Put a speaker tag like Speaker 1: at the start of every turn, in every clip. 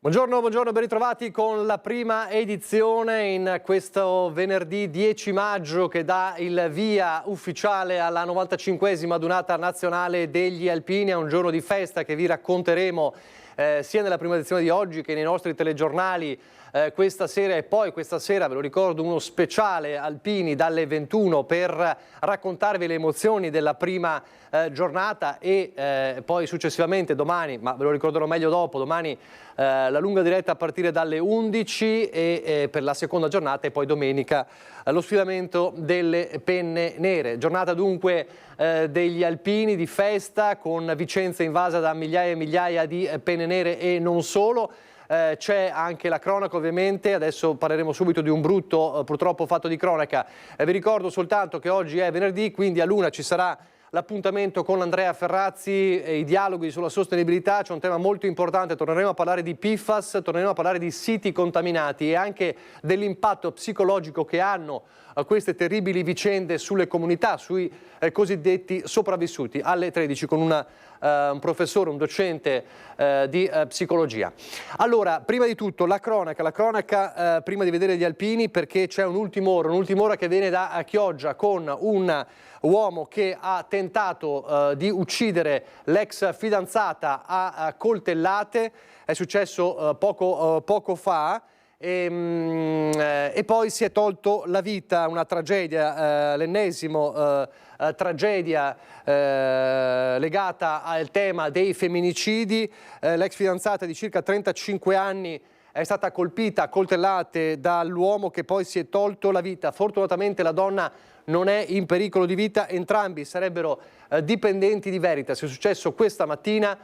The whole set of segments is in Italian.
Speaker 1: Buongiorno, buongiorno, ben ritrovati con la prima edizione in questo venerdì 10 maggio che dà il via ufficiale alla 95esima adunata nazionale degli alpini, a un giorno di festa che vi racconteremo sia nella prima edizione di oggi che nei nostri telegiornali questa sera, e poi questa sera, ve lo ricordo, uno speciale alpini dalle 21 per raccontarvi le emozioni della prima giornata e poi successivamente domani, ma ve lo ricorderò meglio dopo, domani la lunga diretta a partire dalle 11 e per la seconda giornata, e poi domenica lo sfidamento delle penne nere. Giornata dunque degli alpini di festa, con Vicenza invasa da migliaia e migliaia di penne nere e non solo. C'è anche la cronaca, ovviamente. Adesso parleremo subito di un brutto purtroppo fatto di cronaca. Vi ricordo soltanto che oggi è venerdì, quindi a luna ci sarà l'appuntamento con Andrea Ferrazzi e i dialoghi sulla sostenibilità. C'è un tema molto importante, torneremo a parlare di PFAS, torneremo a parlare di siti contaminati e anche dell'impatto psicologico che hanno queste terribili vicende sulle comunità, sui cosiddetti sopravvissuti, alle 13 con un professore, un docente di psicologia. Allora, prima di tutto la cronaca prima di vedere gli alpini, perché c'è un'ultima ora che viene da Chioggia con un uomo che ha tentato di uccidere l'ex fidanzata a coltellate. È successo poco fa. E poi si è tolto la vita, una tragedia, l'ennesimo tragedia legata al tema dei femminicidi. L'ex fidanzata di circa 35 anni è stata colpita a coltellate dall'uomo che poi si è tolto la vita. Fortunatamente la donna non è in pericolo di vita, entrambi sarebbero dipendenti di Veritas. È successo questa mattina,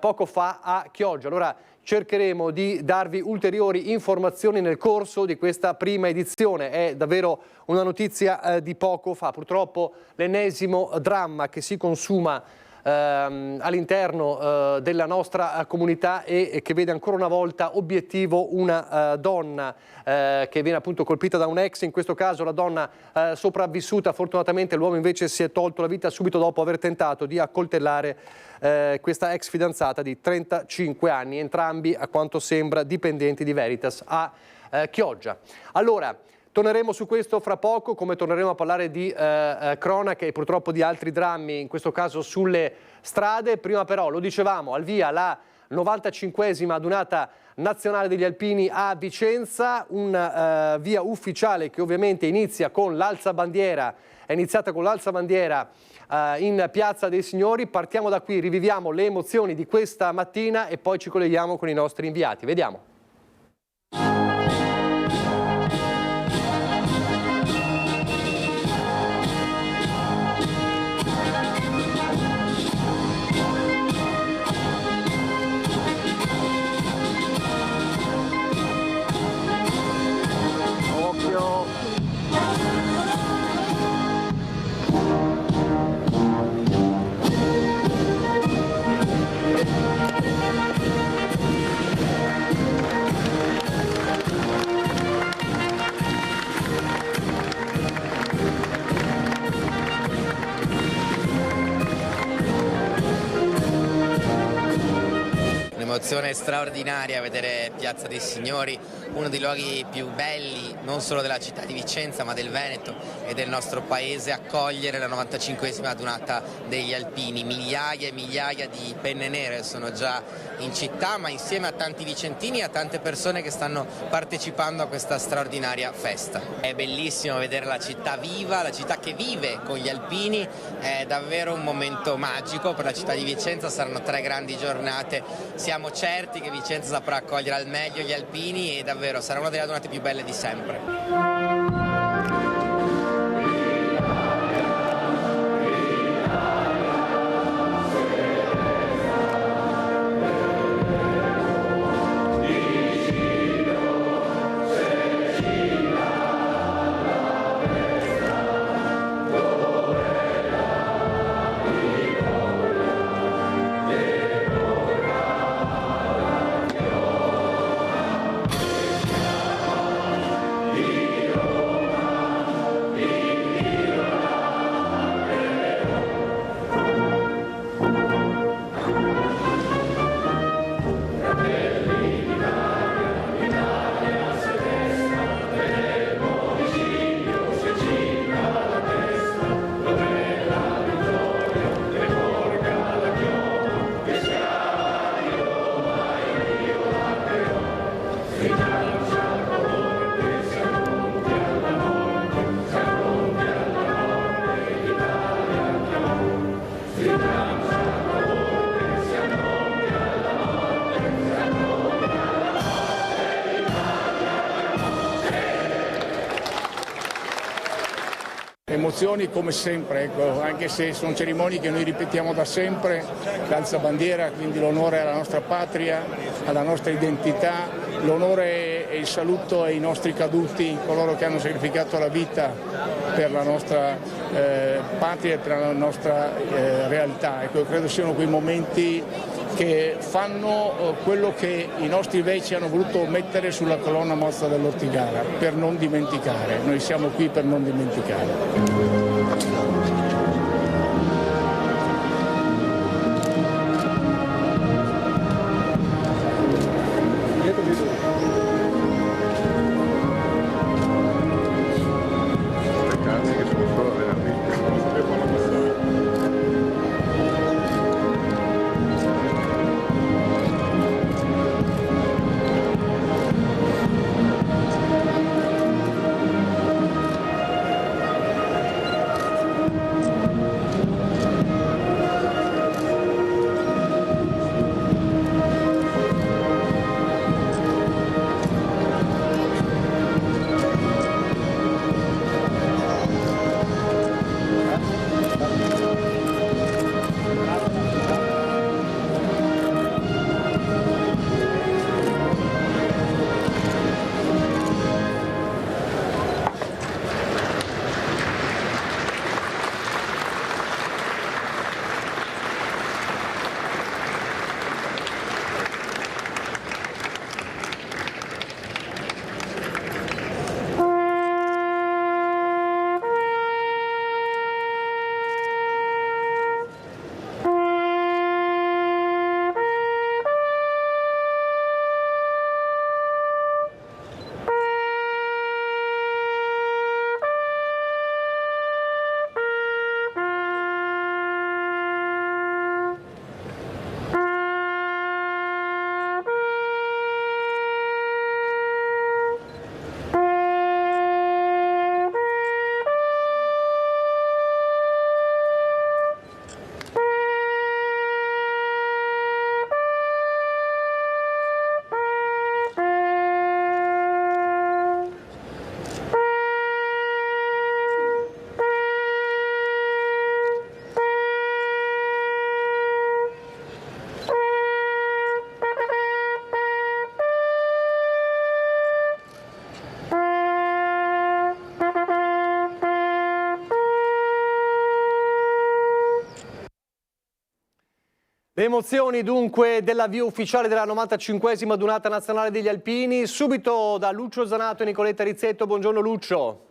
Speaker 1: poco fa, a Chioggia. Allora cercheremo di darvi ulteriori informazioni nel corso di questa prima edizione. È davvero una notizia di poco fa. Purtroppo l'ennesimo dramma che si consuma all'interno della nostra comunità e che vede ancora una volta obiettivo una donna che viene appunto colpita da un ex. In questo caso la donna sopravvissuta, fortunatamente. L'uomo invece si è tolto la vita subito dopo aver tentato di accoltellare questa ex fidanzata di 35 anni, entrambi a quanto sembra dipendenti di Veritas a Chioggia. Allora, torneremo su questo fra poco, come torneremo a parlare di cronache e purtroppo di altri drammi, in questo caso sulle strade. Prima però, lo dicevamo, al via la 95esima adunata nazionale degli alpini a Vicenza, un via ufficiale che ovviamente inizia con l'alzabandiera, è iniziata con l'alzabandiera in Piazza dei Signori. Partiamo da qui, riviviamo le emozioni di questa mattina e poi ci colleghiamo con i nostri inviati. Vediamo.
Speaker 2: Un'emozione straordinaria vedere Piazza dei Signori, uno dei luoghi più belli non solo della città di Vicenza ma del Veneto e del nostro paese, accogliere la 95esima adunata degli alpini. Migliaia e migliaia di penne nere sono già in città, ma insieme a tanti vicentini e a tante persone che stanno partecipando a questa straordinaria festa. È bellissimo vedere la città viva, la città che vive con gli alpini. È davvero un momento magico per la città di Vicenza. Saranno 3 grandi giornate. Siamo certi che Vicenza saprà accogliere al meglio gli alpini e davvero sarà una delle adunate più belle di sempre.
Speaker 3: Dio Emozioni come sempre, ecco, anche se sono cerimonie che noi ripetiamo da sempre, l'alzabandiera, quindi l'onore alla nostra patria, alla nostra identità, l'onore e il saluto ai nostri caduti, coloro che hanno sacrificato la vita per la nostra patria e per la nostra realtà. Ecco, credo siano quei momenti che fanno quello che i nostri veci hanno voluto mettere sulla colonna mozza dell'Ortigara, per non dimenticare. Noi siamo qui per non dimenticare.
Speaker 1: Le emozioni dunque dell'avvio ufficiale della 95esima Dunata Nazionale degli Alpini, subito da Lucio Zanato e Nicoletta Rizzetto. Buongiorno Lucio.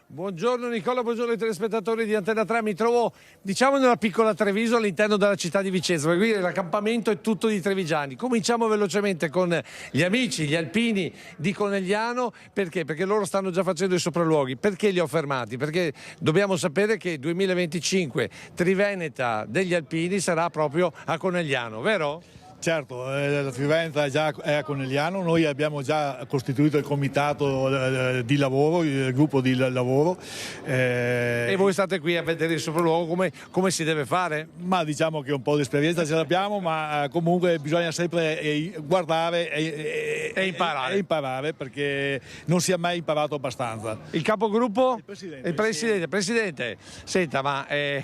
Speaker 4: Buongiorno Nicola, buongiorno ai telespettatori di Antena 3, mi trovo diciamo nella piccola Treviso all'interno della città di Vicenza, perché qui l'accampamento è tutto di trevigiani. Cominciamo velocemente con gli amici, gli alpini di Conegliano, perché? Perché loro stanno già facendo i sopralluoghi. Perché li ho fermati? Perché dobbiamo sapere che 2025 Triveneta degli alpini sarà proprio a Conegliano, vero?
Speaker 5: Certo, la Triveneta è a Conegliano, noi abbiamo già costituito il comitato di lavoro, il gruppo di lavoro.
Speaker 4: E voi state qui a vedere il sopralluogo come si deve fare?
Speaker 5: Ma diciamo che un po' di esperienza ce l'abbiamo, ma comunque bisogna sempre guardare e imparare, perché non si è mai imparato abbastanza.
Speaker 4: Il capogruppo?
Speaker 5: Il
Speaker 4: Presidente. Presidente, senta, ma è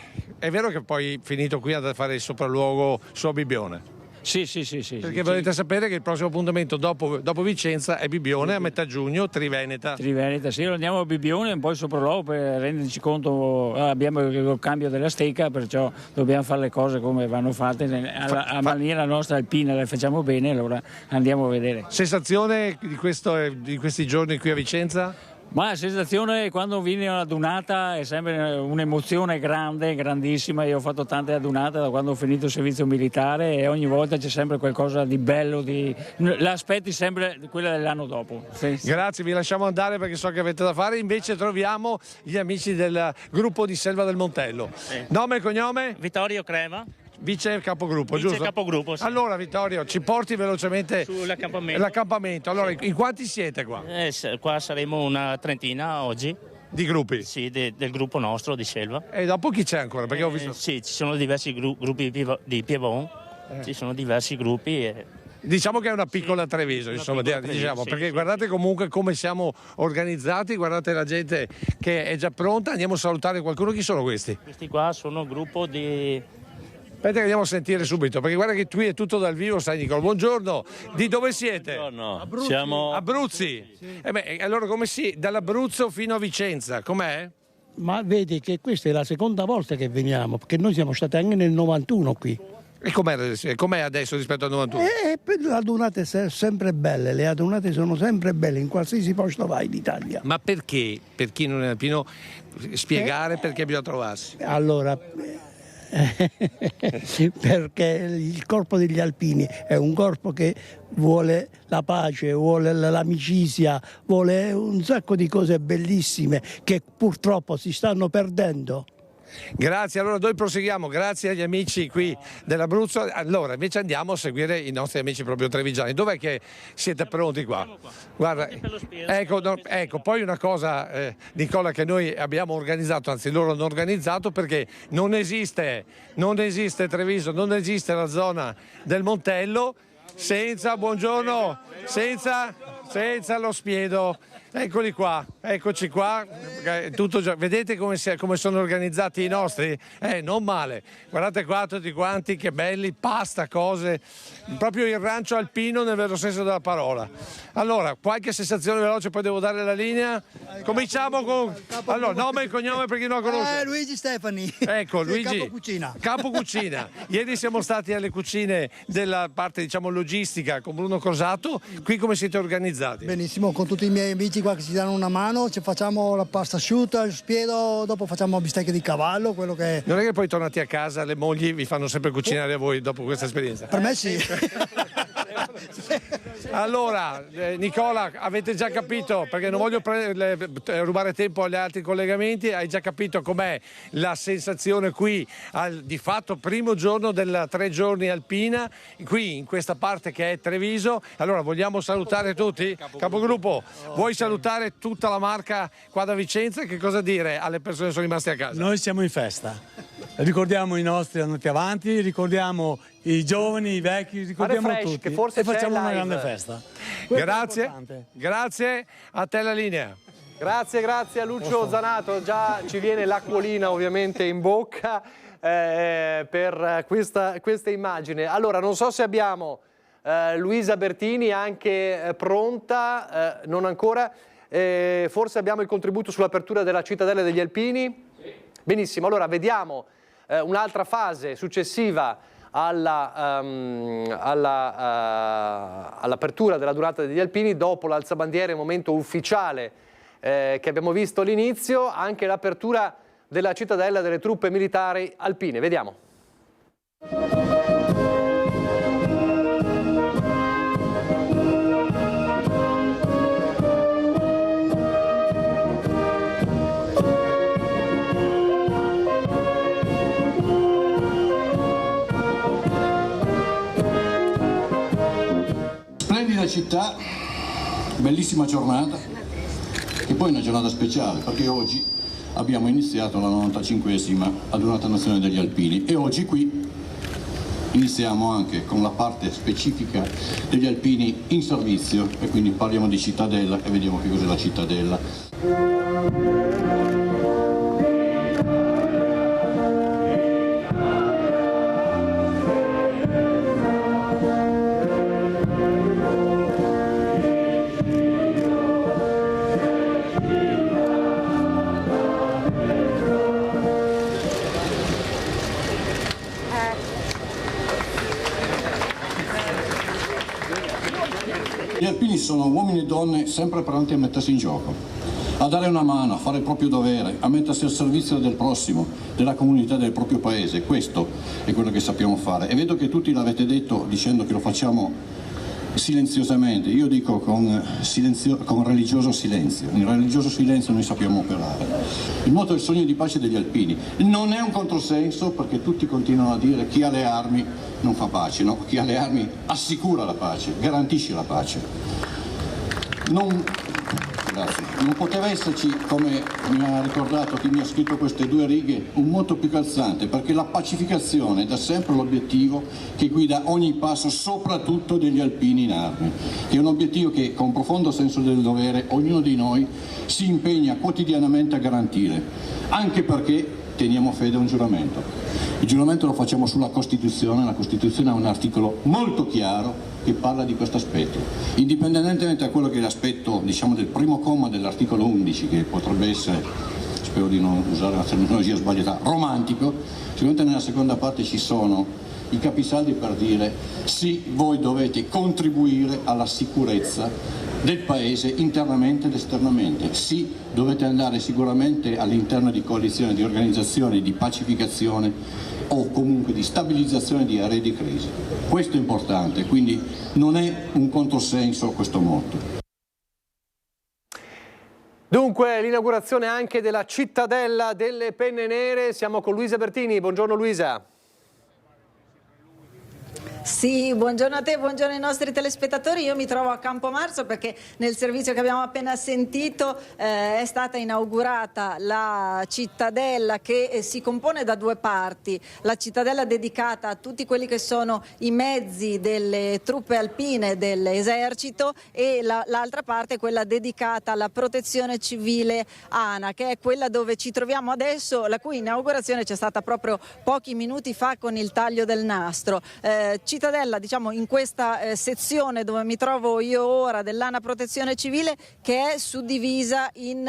Speaker 4: vero che poi finito qui a fare il sopralluogo su a Bibbione?
Speaker 6: Sì.
Speaker 4: Perché volete sapere che il prossimo appuntamento dopo Vicenza è Bibbione, a metà giugno, Triveneta.
Speaker 6: Triveneta, sì, andiamo a Bibbione, un po' il sopralluogo per renderci conto, abbiamo il cambio della stecca, perciò dobbiamo fare le cose come vanno fatte, a maniera nostra alpina le facciamo bene, allora andiamo a vedere.
Speaker 4: Sensazione di questi giorni qui a Vicenza?
Speaker 6: Ma la sensazione quando vieni a una dunata è sempre un'emozione grande, grandissima. Io ho fatto tante adunate da quando ho finito il servizio militare e ogni volta c'è sempre qualcosa di bello, l'aspetti sempre quella dell'anno dopo. Sì.
Speaker 4: Grazie, vi lasciamo andare perché so che avete da fare, invece troviamo gli amici del gruppo di Selva del Montello.
Speaker 7: Sì.
Speaker 4: Nome e cognome?
Speaker 7: Vittorio Crema.
Speaker 4: vice capogruppo, giusto?
Speaker 7: Capogruppo, sì.
Speaker 4: Allora Vittorio, ci porti velocemente
Speaker 7: sull'accampamento.
Speaker 4: Allora, in quanti siete qua?
Speaker 7: Qua saremo una trentina oggi.
Speaker 4: Di gruppi?
Speaker 7: Sì, del gruppo nostro di Selva.
Speaker 4: E dopo chi c'è ancora? Perché ho visto...
Speaker 7: Sì, ci sono diversi gruppi di Pievon, ci sono diversi gruppi.
Speaker 4: Diciamo che è una piccola Treviso, insomma, diciamo, perché
Speaker 7: sì.
Speaker 4: Guardate comunque come siamo organizzati, guardate la gente che è già pronta. Andiamo a salutare qualcuno. Chi sono questi?
Speaker 7: Questi qua sono un gruppo di...
Speaker 4: Aspetta che andiamo a sentire subito, perché guarda che qui è tutto dal vivo, sai Nicolo. Buongiorno, di dove siete?
Speaker 8: Buongiorno,
Speaker 4: Abruzzi.
Speaker 8: siamo...
Speaker 4: Abruzzi? Sì. Allora come dall'Abruzzo fino a Vicenza, com'è?
Speaker 9: Ma vedi che questa è la seconda volta che veniamo, perché noi siamo stati anche nel 91 qui.
Speaker 4: E com'è adesso rispetto al 91?
Speaker 9: Le adunate sono sempre belle, le adunate sono sempre belle in qualsiasi posto vai d'Italia.
Speaker 4: Ma perché? Per chi non è alpino, spiegare perché bisogna trovarsi.
Speaker 9: Allora, perché il corpo degli alpini è un corpo che vuole la pace, vuole l'amicizia, vuole un sacco di cose bellissime che purtroppo si stanno perdendo.
Speaker 4: Grazie, allora noi proseguiamo, grazie agli amici qui dell'Abruzzo. Allora invece andiamo a seguire i nostri amici proprio trevigiani. Dov'è che siete pronti qua? Guarda, ecco, poi una cosa Nicola, che noi abbiamo organizzato, anzi loro hanno organizzato, perché non esiste Treviso, non esiste la zona del Montello senza lo spiedo. Eccoli qua, eccoci qua, vedete come sono organizzati i nostri? Non male, guardate qua tutti quanti, che belli, pasta, cose, proprio il rancio alpino nel vero senso della parola. Allora, qualche sensazione veloce, poi devo dare la linea. Cominciamo con, allora, nome e cognome per chi non lo conosce.
Speaker 10: Luigi Stefani.
Speaker 4: Ecco, Luigi.
Speaker 10: Capo
Speaker 4: cucina. Ieri siamo stati alle cucine della parte, diciamo, logistica con Bruno Cosato. Qui come siete organizzati?
Speaker 10: Benissimo, con tutti i miei amici qua che ci danno una mano, ci facciamo la pasta asciutta, il spiedo, dopo facciamo bistecche di cavallo, quello che è.
Speaker 4: Non è che poi tornati a casa le mogli vi fanno sempre cucinare a voi dopo questa esperienza?
Speaker 10: Per me sì.
Speaker 4: Allora, Nicola, avete già capito, perché non voglio rubare tempo agli altri collegamenti, hai già capito com'è la sensazione qui di fatto primo giorno della 3 giorni alpina, qui in questa parte che è Treviso. Allora vogliamo salutare tutti? Capogruppo, vuoi salutare tutta la Marca qua da Vicenza? Che cosa dire alle persone che sono rimaste a casa?
Speaker 11: Noi siamo in festa, ricordiamo i nostri andati avanti, ricordiamo i giovani, i vecchi, ricordiamo tutti,
Speaker 1: che forse
Speaker 11: e facciamo una
Speaker 1: live.
Speaker 11: grande festa.
Speaker 4: Grazie, a te la linea.
Speaker 1: Grazie a Lucio Zanato, già ci viene l'acquolina ovviamente in bocca per questa immagine. Allora, non so se abbiamo Luisa Bertini anche pronta, non ancora, forse abbiamo il contributo sull'apertura della Cittadella degli Alpini? Sì. Benissimo, allora vediamo un'altra fase successiva all'apertura della Durata degli Alpini, dopo l'alzabandiere, momento ufficiale che abbiamo visto all'inizio, anche l'apertura della Cittadella delle truppe militari alpine. Vediamo.
Speaker 12: Splendida città, bellissima giornata e poi una giornata speciale perché oggi abbiamo iniziato la 95esima adunata nazionale degli alpini e oggi qui iniziamo anche con la parte specifica degli alpini in servizio e quindi parliamo di cittadella e vediamo che cos'è la cittadella. Gli alpini sono uomini e donne sempre pronti a mettersi in gioco, a dare una mano, a fare il proprio dovere, a mettersi al servizio del prossimo, della comunità del proprio paese. Questo è quello che sappiamo fare e vedo che tutti l'avete detto dicendo che lo facciamo silenziosamente, io dico con religioso silenzio. In religioso silenzio noi sappiamo operare. Il motto è il sogno di pace degli alpini. Non è un controsenso, perché tutti continuano a dire chi ha le armi non fa pace, no? Chi ha le armi assicura la pace, garantisce la pace. Non poteva esserci, come mi ha ricordato chi mi ha scritto queste 2 righe, un motto più calzante, perché la pacificazione è da sempre l'obiettivo che guida ogni passo, soprattutto degli alpini in armi, che è un obiettivo che con profondo senso del dovere ognuno di noi si impegna quotidianamente a garantire, anche perché teniamo fede a un giuramento. Il giuramento lo facciamo sulla Costituzione, la Costituzione ha un articolo molto chiaro che parla di questo aspetto. Indipendentemente da quello che è l'aspetto, diciamo, del primo comma dell'articolo 11, che potrebbe essere, spero di non usare la terminologia sbagliata, romantico, sicuramente nella seconda parte ci sono i capisaldi per dire sì, voi dovete contribuire alla sicurezza del Paese internamente ed esternamente. Sì, dovete andare sicuramente all'interno di coalizioni, di organizzazioni di pacificazione o comunque di stabilizzazione di aree di crisi. Questo è importante, quindi non è un controsenso questo motto.
Speaker 1: Dunque, l'inaugurazione anche della cittadella delle penne nere. Siamo con Luisa Bertini. Buongiorno Luisa.
Speaker 8: Sì, buongiorno a te, buongiorno ai nostri telespettatori. Io mi trovo a Campomarzo perché nel servizio che abbiamo appena sentito è stata inaugurata la cittadella che si compone da 2 parti. La cittadella dedicata a tutti quelli che sono i mezzi delle truppe alpine dell'esercito e l'altra parte è quella dedicata alla protezione civile ANA, che è quella dove ci troviamo adesso, la cui inaugurazione c'è stata proprio pochi minuti fa con il taglio del nastro. Cittadella, diciamo, in questa sezione dove mi trovo io ora dell'ANA Protezione Civile, che è suddivisa in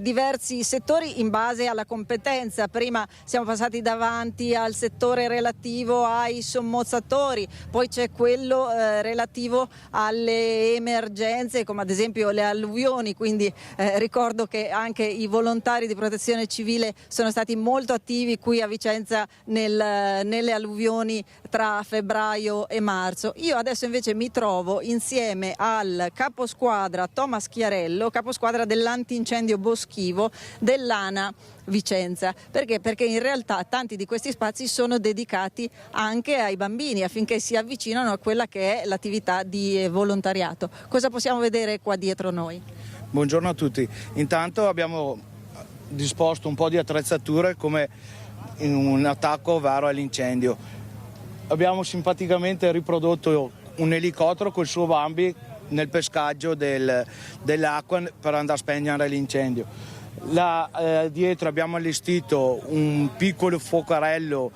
Speaker 8: diversi settori in base alla competenza. Prima siamo passati davanti al settore relativo ai sommozzatori, poi c'è quello relativo alle emergenze come ad esempio le alluvioni, quindi ricordo che anche i volontari di Protezione Civile sono stati molto attivi qui a Vicenza nelle alluvioni tra febbraio e marzo. Io adesso invece mi trovo insieme al caposquadra Thomas Chiarello, caposquadra dell'antincendio boschivo dell'ANA Vicenza. Perché? Perché in realtà tanti di questi spazi sono dedicati anche ai bambini affinché si avvicinano a quella che è l'attività di volontariato. Cosa possiamo vedere qua dietro noi?
Speaker 13: Buongiorno a tutti. Intanto abbiamo disposto un po' di attrezzature come in un attacco vero all'incendio. Abbiamo simpaticamente riprodotto un elicottero col suo Bambi nel pescaggio dell'acqua per andare a spegnere l'incendio. Dietro abbiamo allestito un piccolo fuocarello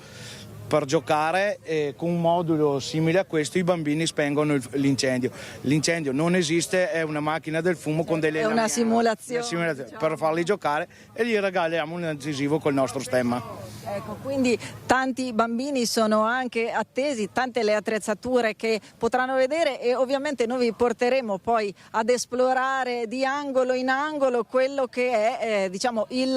Speaker 13: per giocare e con un modulo simile a questo i bambini spengono l'incendio. L'incendio non esiste, è una macchina del fumo con delle...
Speaker 8: È una simulazione,
Speaker 13: diciamo, per farli giocare, e gli regaliamo un adesivo col nostro stemma.
Speaker 8: Ecco, quindi tanti bambini sono anche attesi, tante le attrezzature che potranno vedere, e ovviamente noi vi porteremo poi ad esplorare di angolo in angolo quello che è diciamo il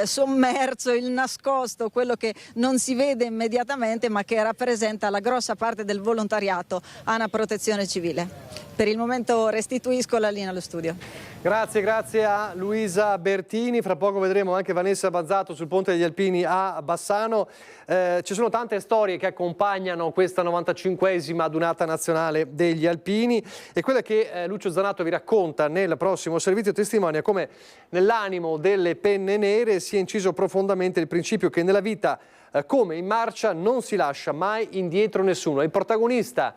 Speaker 8: sommerso, il nascosto, quello che non si vede immediatamente ma che rappresenta la grossa parte del volontariato ANA Protezione Civile. Per il momento restituisco la linea allo studio.
Speaker 1: Grazie a Luisa Bertini. Fra poco vedremo anche Vanessa Bazzato sul Ponte degli Alpini a Bassano. Ci sono tante storie che accompagnano questa 95esima adunata nazionale degli Alpini, e quella che Lucio Zanato vi racconta nel prossimo servizio testimonia come nell'animo delle penne nere sia inciso profondamente il principio che nella vita, come in marcia, non si lascia mai indietro nessuno. Il protagonista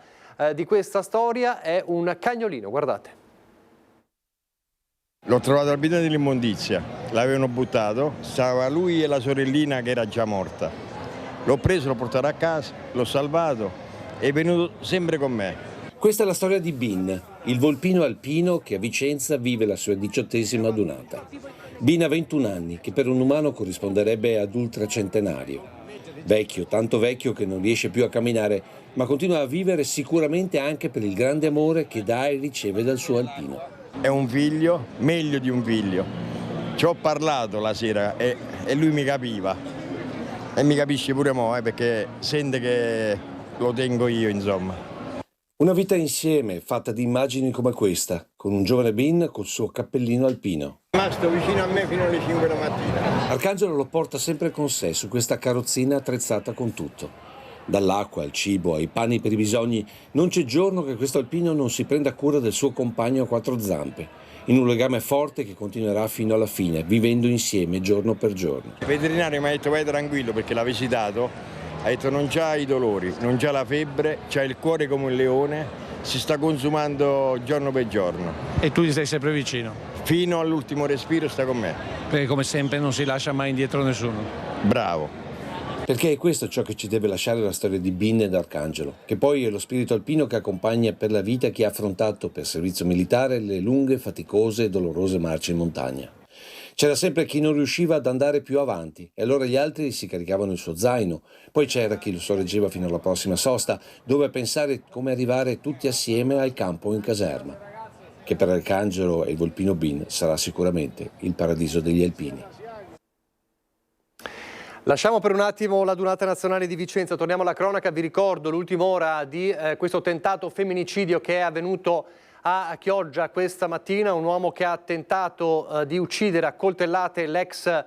Speaker 1: di questa storia è un cagnolino, guardate.
Speaker 14: L'ho trovato al bidone dell'immondizia, l'avevano buttato, stava lui e la sorellina che era già morta. L'ho preso, l'ho portato a casa, l'ho salvato e è venuto sempre con me.
Speaker 15: Questa è la storia di Bin, il volpino alpino che a Vicenza vive la sua 18ª adunata. Bin ha 21 anni, che per un umano corrisponderebbe ad ultracentenario. Vecchio, tanto vecchio che non riesce più a camminare, ma continua a vivere sicuramente anche per il grande amore che dà e riceve dal suo alpino.
Speaker 14: È un figlio, meglio di un figlio. Ci ho parlato la sera e lui mi capiva. E mi capisce pure mo', perché sente che lo tengo io, insomma.
Speaker 15: Una vita insieme, fatta di immagini come questa, con un giovane Bin col suo cappellino alpino.
Speaker 14: È rimasto vicino a me fino alle 5 della mattina.
Speaker 15: Arcangelo lo porta sempre con sé su questa carrozzina attrezzata con tutto. Dall'acqua al cibo, ai panni per i bisogni, non c'è giorno che questo alpino non si prenda cura del suo compagno a quattro zampe, in un legame forte che continuerà fino alla fine, vivendo insieme giorno per giorno.
Speaker 14: Il veterinario mi ha detto vai tranquillo perché l'ha visitato. Ha detto non c'ha i dolori, non c'ha la febbre, c'ha il cuore come un leone, si sta consumando giorno per giorno.
Speaker 4: E tu gli stai sempre vicino?
Speaker 14: Fino all'ultimo respiro sta con me.
Speaker 4: Perché come sempre non si lascia mai indietro nessuno.
Speaker 14: Bravo.
Speaker 15: Perché è questo ciò che ci deve lasciare la storia di Bin ed Arcangelo, che poi è lo spirito alpino che accompagna per la vita chi ha affrontato per servizio militare le lunghe, faticose e dolorose marce in montagna. C'era sempre chi non riusciva ad andare più avanti e allora gli altri si caricavano il suo zaino. Poi c'era chi lo sorreggeva fino alla prossima sosta, dove pensare come arrivare tutti assieme al campo in caserma, che per Arcangelo e il volpino Bin sarà sicuramente il paradiso degli alpini.
Speaker 1: Lasciamo per un attimo la Dunata Nazionale di Vicenza, torniamo alla cronaca. Vi ricordo l'ultima ora di questo tentato femminicidio che è avvenuto a Chioggia questa mattina, un uomo che ha tentato di uccidere a coltellate l'ex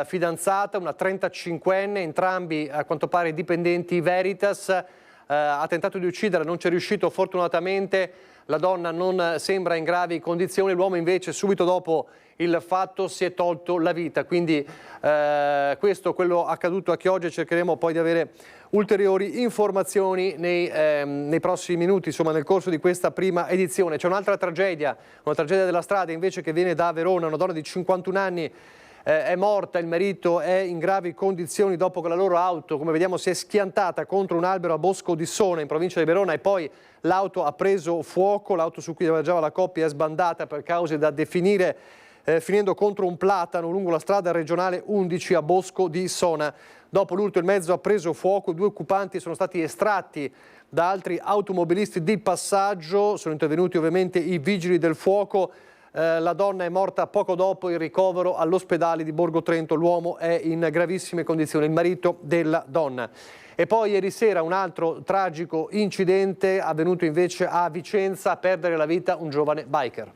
Speaker 1: fidanzata, una 35enne, entrambi a quanto pare dipendenti Veritas. Ha tentato di uccidere, non ci è riuscito fortunatamente, la donna non sembra in gravi condizioni, l'uomo invece subito dopo il fatto si è tolto la vita, quindi questo è quello accaduto a Chioggia. Cercheremo poi di avere ulteriori informazioni nei prossimi minuti, insomma nel corso di questa prima edizione. C'è un'altra tragedia, una tragedia della strada invece che viene da Verona, una donna di 51 anni è morta, il marito è in gravi condizioni dopo che la loro auto, come vediamo, si è schiantata contro un albero a Bosco di Sona in provincia di Verona e poi l'auto ha preso fuoco, l'auto su cui viaggiava la coppia è sbandata per cause da definire, finendo contro un platano lungo la strada regionale 11 a Bosco di Sona. Dopo l'urto il mezzo ha preso fuoco, 2 occupanti sono stati estratti da altri automobilisti di passaggio, sono intervenuti ovviamente i vigili del fuoco. La donna è morta poco dopo il ricovero all'ospedale di Borgo Trento, l'uomo è in gravissime condizioni, il marito della donna. E poi ieri sera un altro tragico incidente avvenuto invece a Vicenza, a perdere la vita un giovane biker.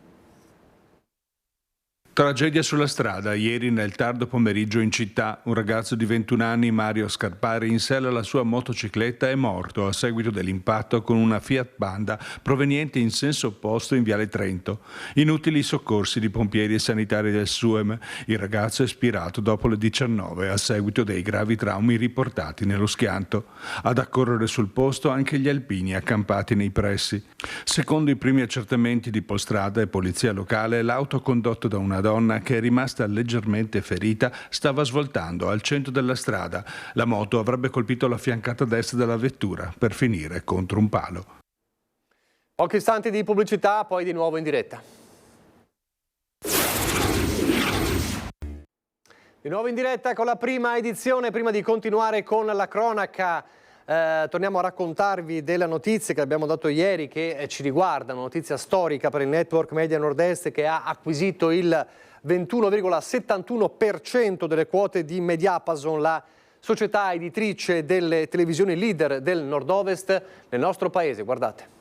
Speaker 16: Tragedia sulla strada. Ieri nel tardo pomeriggio in città un ragazzo di 21 anni, Mario Scarpari, in sella alla sua motocicletta è morto a seguito dell'impatto con una Fiat Panda proveniente in senso opposto in Viale Trento. Inutili soccorsi di pompieri e sanitari del SUEM. Il ragazzo è spirato dopo le 19 a seguito dei gravi traumi riportati nello schianto. Ad accorrere sul posto anche gli alpini accampati nei pressi. Secondo i primi accertamenti di Polstrada e polizia locale, l'auto condotta da una donna che è rimasta leggermente ferita stava svoltando al centro della strada. La moto avrebbe colpito la fiancata destra della vettura per finire contro un palo.
Speaker 1: Pochi istanti di pubblicità, poi di nuovo in diretta. Di nuovo in diretta con la prima edizione. Prima di continuare con la cronaca, torniamo a raccontarvi della notizia che abbiamo dato ieri che ci riguarda, una notizia storica per il Network Media Nord-Est che ha acquisito il 21,71% delle quote di Mediapason, la società editrice delle televisioni leader del Nord-Ovest nel nostro paese. Guardate.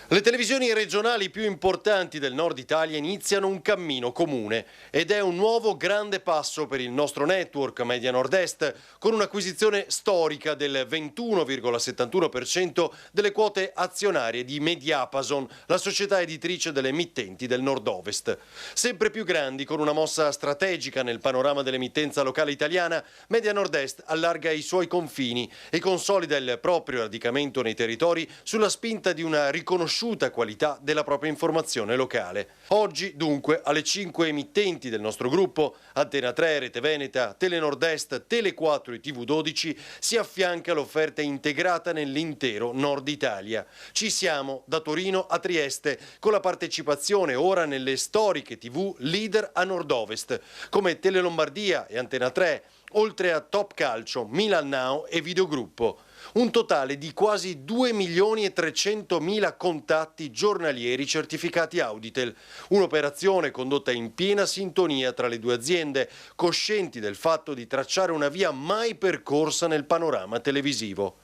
Speaker 17: Le televisioni regionali più importanti del nord Italia iniziano un cammino comune ed è un nuovo grande passo per il nostro network Media Nord-Est con un'acquisizione storica del 21,71% delle quote azionarie di Mediapason, la società editrice delle emittenti del Nord-Ovest. Sempre più grandi, con una mossa strategica nel panorama dell'emittenza locale italiana, Media Nord-Est allarga i suoi confini e consolida il proprio radicamento nei territori sulla spinta di una riconosciuta qualità della propria informazione locale. Oggi, dunque, alle 5 emittenti del nostro gruppo, Antena 3, Rete Veneta, Tele Nord-Est, Tele 4 e TV 12, si affianca l'offerta integrata nell'intero Nord Italia. Ci siamo da Torino a Trieste, con la partecipazione ora nelle storiche TV leader a Nord-Ovest, come Tele Lombardia e Antena 3, oltre a Top Calcio, Milan Now e Videogruppo. Un totale di quasi 2.300.000 contatti giornalieri certificati Auditel. Un'operazione condotta in piena sintonia tra le due aziende, coscienti del fatto di tracciare una via mai percorsa nel panorama televisivo.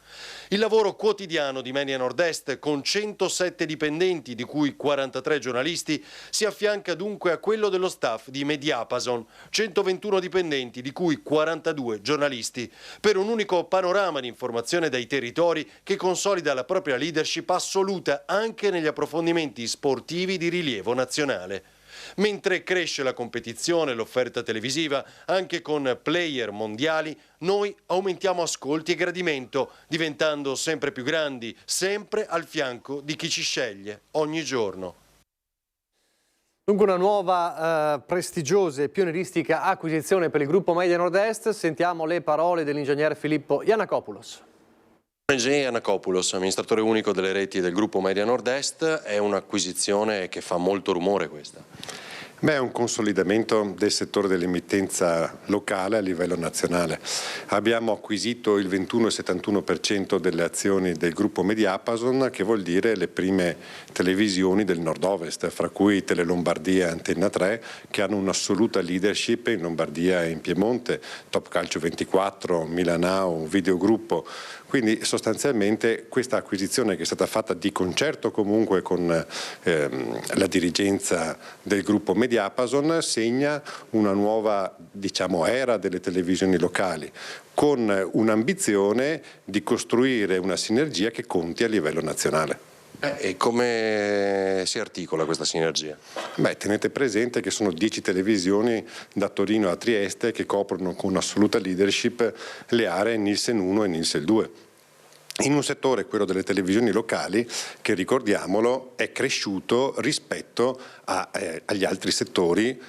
Speaker 17: Il lavoro quotidiano di Media Nord-Est, con 107 dipendenti, di cui 43 giornalisti, si affianca dunque a quello dello staff di Mediapason, 121 dipendenti, di cui 42 giornalisti, per un unico panorama di informazione dai territori che consolida la propria leadership assoluta anche negli approfondimenti sportivi di rilievo nazionale. Mentre cresce la competizione e l'offerta televisiva, anche con player mondiali, noi aumentiamo ascolti e gradimento, diventando sempre più grandi, sempre al fianco di chi ci sceglie ogni giorno.
Speaker 1: Dunque una nuova prestigiosa e pionieristica acquisizione per il gruppo Media Nord-Est. Sentiamo le parole dell'ingegner Filippo Iannakopoulos.
Speaker 17: Ingegnere Iannakopoulos, amministratore unico delle reti del gruppo Media Nord-Est, è un'acquisizione che fa molto rumore questa.
Speaker 18: Beh, è un consolidamento del settore dell'emittenza locale a livello nazionale. Abbiamo acquisito il 21,71% delle azioni del gruppo Mediapason, che vuol dire le prime televisioni del nord-ovest, fra cui Tele Lombardia e Antenna 3, che hanno un'assoluta leadership in Lombardia e in Piemonte, Top Calcio 24, Milanao, Videogruppo. Quindi sostanzialmente questa acquisizione, che è stata fatta di concerto comunque con la dirigenza del gruppo Mediapason, segna una nuova, era delle televisioni locali, con un'ambizione di costruire una sinergia che conti a livello nazionale.
Speaker 17: E come si articola questa sinergia?
Speaker 18: Beh, tenete presente che sono 10 televisioni da Torino a Trieste che coprono con assoluta leadership le aree Nielsen 1 e Nielsen 2. In un settore, quello delle televisioni locali, che ricordiamolo è cresciuto rispetto agli altri settori,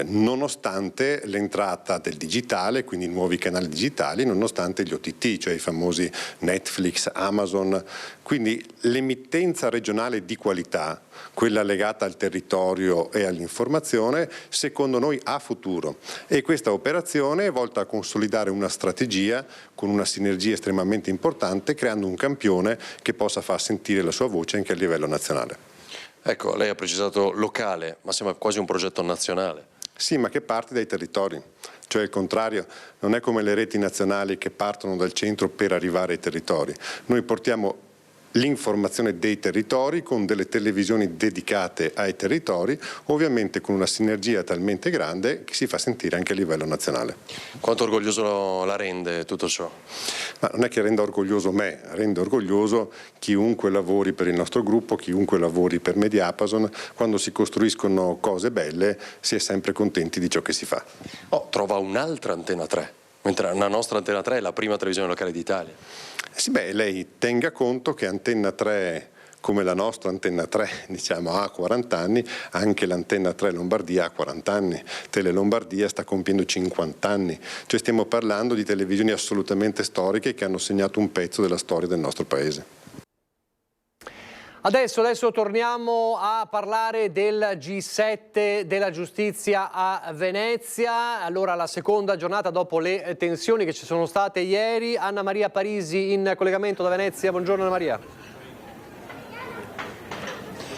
Speaker 18: nonostante l'entrata del digitale, quindi nuovi canali digitali, nonostante gli OTT, cioè i famosi Netflix, Amazon. Quindi l'emittenza regionale di qualità, quella legata al territorio e all'informazione, secondo noi ha futuro, e questa operazione è volta a consolidare una strategia con una sinergia estremamente importante, creando un campione che possa far sentire la sua voce anche a livello nazionale.
Speaker 17: Ecco, lei ha precisato locale, ma sembra quasi un progetto nazionale.
Speaker 18: Sì, ma che parte dai territori, cioè il contrario, non è come le reti nazionali che partono dal centro per arrivare ai territori. Noi portiamo l'informazione dei territori con delle televisioni dedicate ai territori, ovviamente con una sinergia talmente grande che si fa sentire anche a livello nazionale.
Speaker 17: Quanto orgoglioso la rende tutto ciò?
Speaker 18: Ma non è che renda orgoglioso me, rende orgoglioso chiunque lavori per il nostro gruppo, chiunque lavori per Mediapason. Quando si costruiscono cose belle si è sempre contenti di ciò che si fa.
Speaker 17: Trova un'altra Antenna 3, mentre la nostra Antenna 3 è la prima televisione locale d'Italia.
Speaker 18: Sì, beh, lei tenga conto che Antenna 3, come la nostra Antenna 3, ha 40 anni, anche l'Antenna 3 Lombardia ha 40 anni, Tele Lombardia sta compiendo 50 anni, cioè stiamo parlando di televisioni assolutamente storiche che hanno segnato un pezzo della storia del nostro paese.
Speaker 1: Adesso torniamo a parlare del G7 della giustizia a Venezia. Allora, la seconda giornata dopo le tensioni che ci sono state ieri. Anna Maria Parisi in collegamento da Venezia. Buongiorno Anna Maria.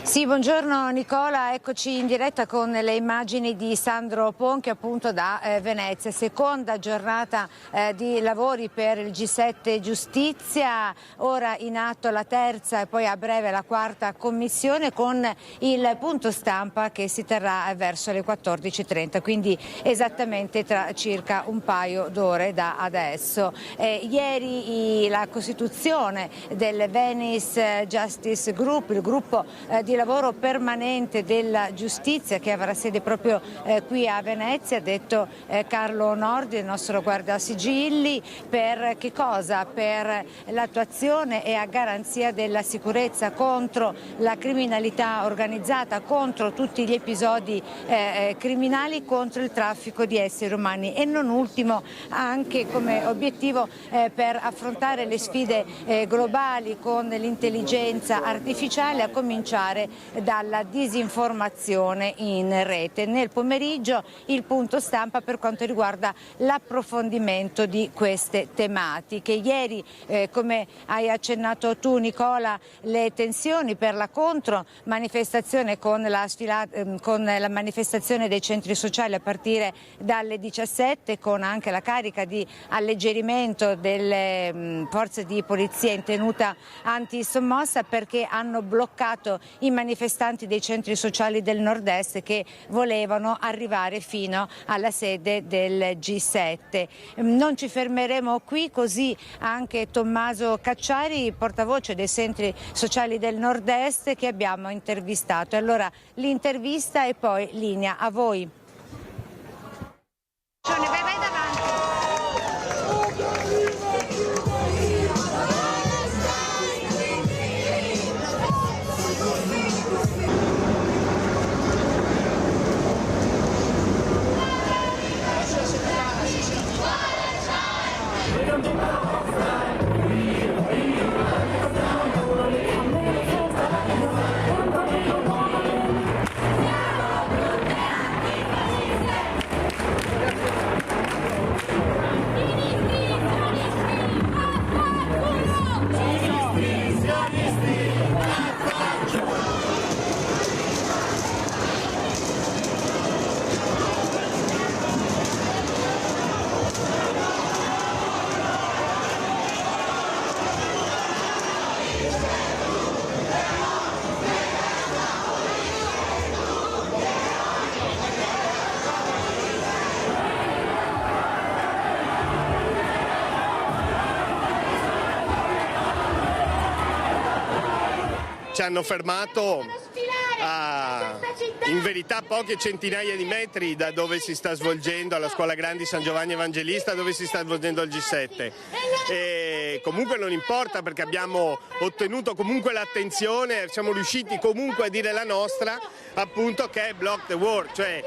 Speaker 19: Sì, buongiorno Nicola, eccoci in diretta con le immagini di Sandro Ponchi appunto da Venezia. Seconda giornata di lavori per il G7 Giustizia, ora in atto la terza e poi a breve la quarta commissione, con il punto stampa che si terrà verso le 14:30, quindi esattamente tra circa un paio d'ore da adesso. Ieri la costituzione del Venice Justice Group, il gruppo di lavoro permanente della giustizia che avrà sede proprio qui a Venezia, ha detto Carlo Nordi, il nostro guardasigilli. Per che cosa? Per l'attuazione e a garanzia della sicurezza, contro la criminalità organizzata, contro tutti gli episodi criminali, contro il traffico di esseri umani, e non ultimo anche come obiettivo per affrontare le sfide globali con l'intelligenza artificiale, a cominciare dalla disinformazione in rete. Nel pomeriggio il punto stampa per quanto riguarda l'approfondimento di queste tematiche. Ieri, come hai accennato tu Nicola, le tensioni per la contromanifestazione con la manifestazione dei centri sociali a partire dalle 17, con anche la carica di alleggerimento delle forze di polizia in tenuta antisommossa, perché hanno bloccato i manifestanti dei centri sociali del nord-est che volevano arrivare fino alla sede del G7. Non ci fermeremo qui, così anche Tommaso Cacciari, portavoce dei centri sociali del nord-est, che abbiamo intervistato. Allora l'intervista e poi linea a voi.
Speaker 20: Ci hanno fermato in verità poche centinaia di metri da dove si sta svolgendo, alla Scuola Grandi San Giovanni Evangelista, dove si sta svolgendo il G7. E comunque non importa, perché abbiamo ottenuto comunque l'attenzione, siamo riusciti comunque a dire la nostra, appunto, che è block the war, cioè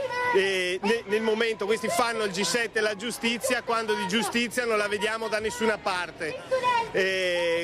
Speaker 20: nel momento questi fanno il G7 e la giustizia, quando di giustizia non la vediamo da nessuna parte.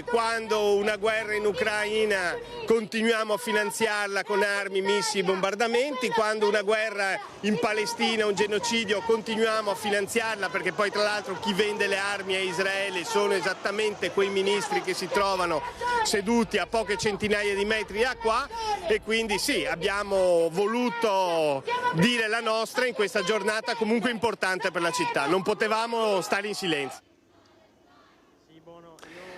Speaker 20: Quando una guerra in Ucraina continuiamo a finanziarla con armi, missili, bombardamenti, quando una guerra in Palestina, un genocidio, continuiamo a finanziarla, perché poi tra l'altro chi vende le armi a Israele sono esattamente quei ministri che si trovano seduti a poche centinaia di metri da qua, e quindi sì, abbiamo voluto dire la nostra in questa giornata comunque importante per la città, non potevamo stare in silenzio.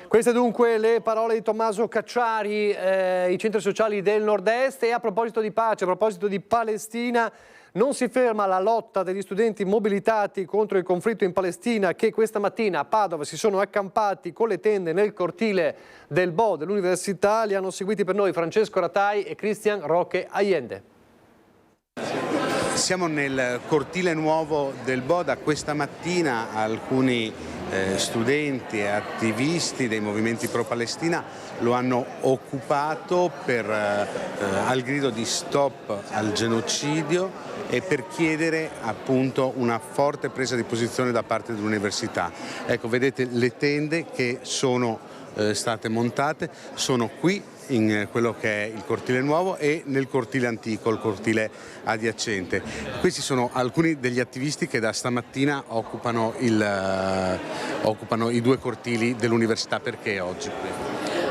Speaker 1: Queste dunque le parole di Tommaso Cacciari, i centri sociali del nord-est. E a proposito di pace, a proposito di Palestina, non si ferma la lotta degli studenti mobilitati contro il conflitto in Palestina, che questa mattina a Padova si sono accampati con le tende nel cortile del Bo dell'università. Li hanno seguiti per noi Francesco Ratai e Cristian Roque Allende.
Speaker 21: Siamo nel cortile nuovo del Bo. Da questa mattina alcuni studenti e attivisti dei movimenti pro-Palestina lo hanno occupato al grido di stop al genocidio e per chiedere appunto una forte presa di posizione da parte dell'università. Ecco, vedete le tende che sono state montate, sono qui in quello che è il cortile nuovo e nel cortile antico, il cortile adiacente. Questi sono alcuni degli attivisti che da stamattina occupano i due cortili dell'università. Perché oggi?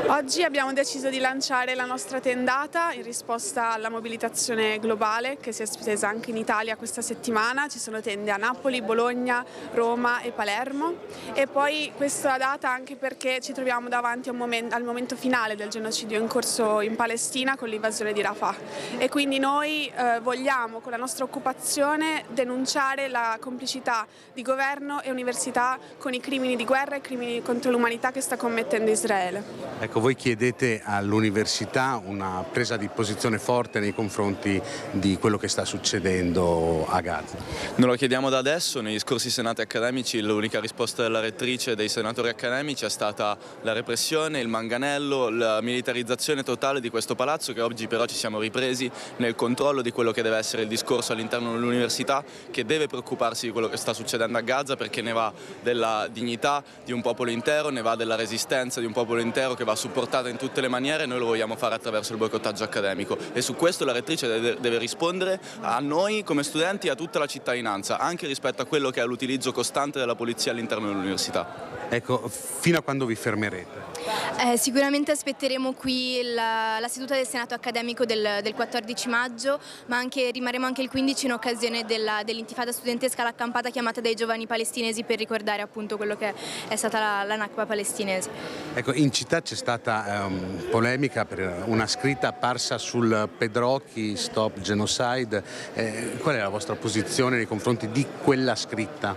Speaker 22: Oggi abbiamo deciso di lanciare la nostra tendata in risposta alla mobilitazione globale che si è estesa anche in Italia questa settimana. Ci sono tende a Napoli, Bologna, Roma e Palermo, e poi questa data anche perché ci troviamo davanti al momento finale del genocidio in corso in Palestina con l'invasione di Rafah, e quindi noi vogliamo con la nostra occupazione denunciare la complicità di governo e università con i crimini di guerra e crimini contro l'umanità che sta commettendo Israele.
Speaker 21: Ecco, voi chiedete all'università una presa di posizione forte nei confronti di quello che sta succedendo a Gaza.
Speaker 23: Non lo chiediamo da adesso, negli scorsi senati accademici l'unica risposta della rettrice e dei senatori accademici è stata la repressione, il manganello, la militarizzazione totale di questo palazzo, che oggi però ci siamo ripresi nel controllo di quello che deve essere il discorso all'interno dell'università, che deve preoccuparsi di quello che sta succedendo a Gaza, perché ne va della dignità di un popolo intero, ne va della resistenza di un popolo intero che va supportato supportata in tutte le maniere, noi lo vogliamo fare attraverso il boicottaggio accademico e su questo la rettrice deve rispondere a noi come studenti e a tutta la cittadinanza, anche rispetto a quello che è l'utilizzo costante della polizia all'interno dell'università.
Speaker 21: Ecco, fino a quando vi fermerete?
Speaker 2: Sicuramente aspetteremo qui la seduta del Senato accademico del 14 maggio, ma rimarremo anche il 15 in occasione dell'intifada studentesca, l'accampata chiamata dai giovani palestinesi per ricordare appunto quello che è stata la Nakba palestinese.
Speaker 21: Ecco, in città c'è stata polemica per una scritta apparsa sul Pedrocchi Stop Genocide. Qual è la vostra posizione nei confronti di quella scritta?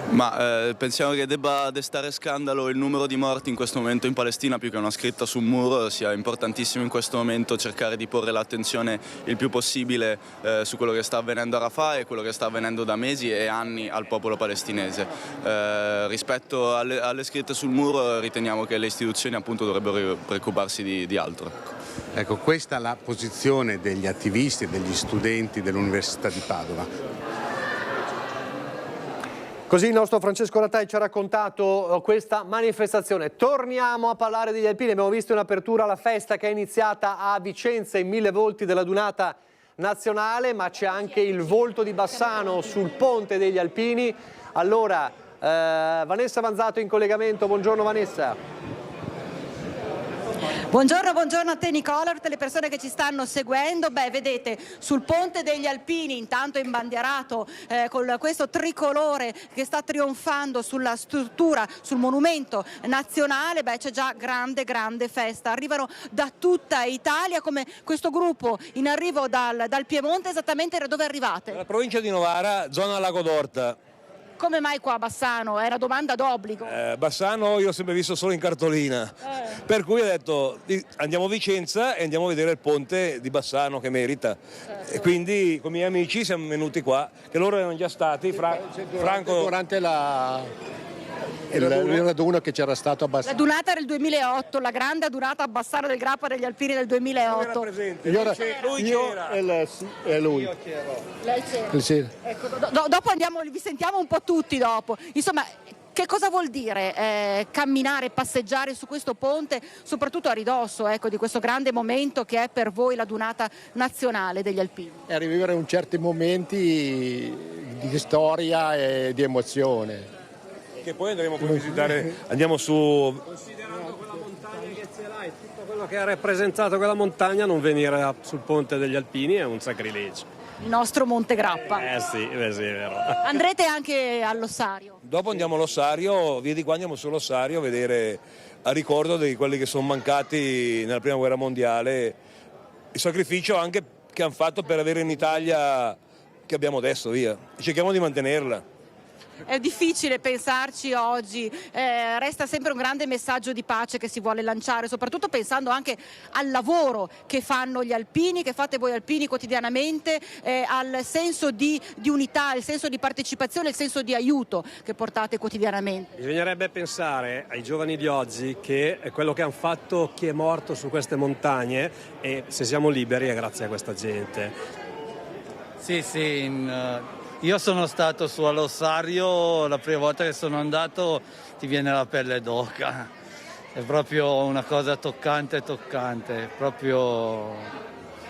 Speaker 23: Ma pensiamo che debba destare scandalo il numero di morti in questo momento in Palestina più che una scritta su un muro. Sia importantissimo in questo momento cercare di porre l'attenzione il più possibile su quello che sta avvenendo a Rafah e quello che sta avvenendo da mesi e anni al popolo palestinese. Rispetto alle scritte sul muro riteniamo che le istituzioni appunto dovrebbero preoccuparsi di altro.
Speaker 21: Ecco, questa è la posizione degli attivisti e degli studenti dell'Università di Padova.
Speaker 1: Così il nostro Francesco Rattai ci ha raccontato questa manifestazione. Torniamo a parlare degli alpini. Abbiamo visto in apertura la festa che è iniziata a Vicenza in 1000 volti della Dunata Nazionale, ma c'è anche il volto di Bassano sul ponte degli alpini. Allora, Vanessa Vanzato in collegamento. Buongiorno Vanessa.
Speaker 3: Buongiorno a te Nicola, a tutte le persone che ci stanno seguendo. Vedete sul ponte degli Alpini intanto imbandierato con questo tricolore che sta trionfando sulla struttura, sul monumento nazionale, c'è già grande festa. Arrivano da tutta Italia come questo gruppo in arrivo dal Piemonte. Esattamente da dove arrivate?
Speaker 5: Dalla provincia di Novara, zona Lago d'Orta.
Speaker 3: Come mai qua a Bassano? Era domanda d'obbligo.
Speaker 5: Bassano io ho sempre visto solo in cartolina, per cui ho detto andiamo a Vicenza e andiamo a vedere il ponte di Bassano che merita. E quindi con i miei amici siamo venuti qua, che loro erano già stati, Franco...
Speaker 24: Durante il raduno che c'era stato a Bassano.
Speaker 3: La Dunata del 2008, la grande Dunata a Bassano del Grappa degli Alpini del 2008.
Speaker 5: Lui c'era.
Speaker 24: E lui.
Speaker 3: Io c'ero. Lei c'era.
Speaker 24: Sì.
Speaker 3: Ecco, dopo vi sentiamo un po' tutti dopo. Insomma, che cosa vuol dire camminare, passeggiare su questo ponte, soprattutto a ridosso di questo grande momento che è per voi la Dunata Nazionale degli Alpini?
Speaker 24: E rivivere certi momenti di storia e di emozione.
Speaker 5: Che poi andremo a visitare, andiamo su...
Speaker 25: Considerando quella montagna che ce l'hai, tutto quello che ha rappresentato quella montagna, non venire sul ponte degli Alpini è un sacrilegio.
Speaker 3: Il nostro Monte Grappa.
Speaker 25: Sì, è vero.
Speaker 3: Andrete anche all'Ossario?
Speaker 5: Dopo andiamo all'Ossario, via di qua andiamo sull'Ossario a vedere, a ricordo di quelli che sono mancati nella prima guerra mondiale, il sacrificio anche che hanno fatto per avere in Italia che abbiamo adesso, via. Cerchiamo di mantenerla.
Speaker 3: È difficile pensarci oggi, resta sempre un grande messaggio di pace che si vuole lanciare, soprattutto pensando anche al lavoro che fanno gli alpini, che fate voi alpini quotidianamente, al senso di unità, il senso di partecipazione, il senso di aiuto che portate quotidianamente.
Speaker 25: Bisognerebbe pensare ai giovani di oggi che quello che hanno fatto chi è morto su queste montagne, e se siamo liberi è grazie a questa gente.
Speaker 26: Sì, io sono stato su all'Ossario, la prima volta che sono andato ti viene la pelle d'oca, è proprio una cosa toccante, proprio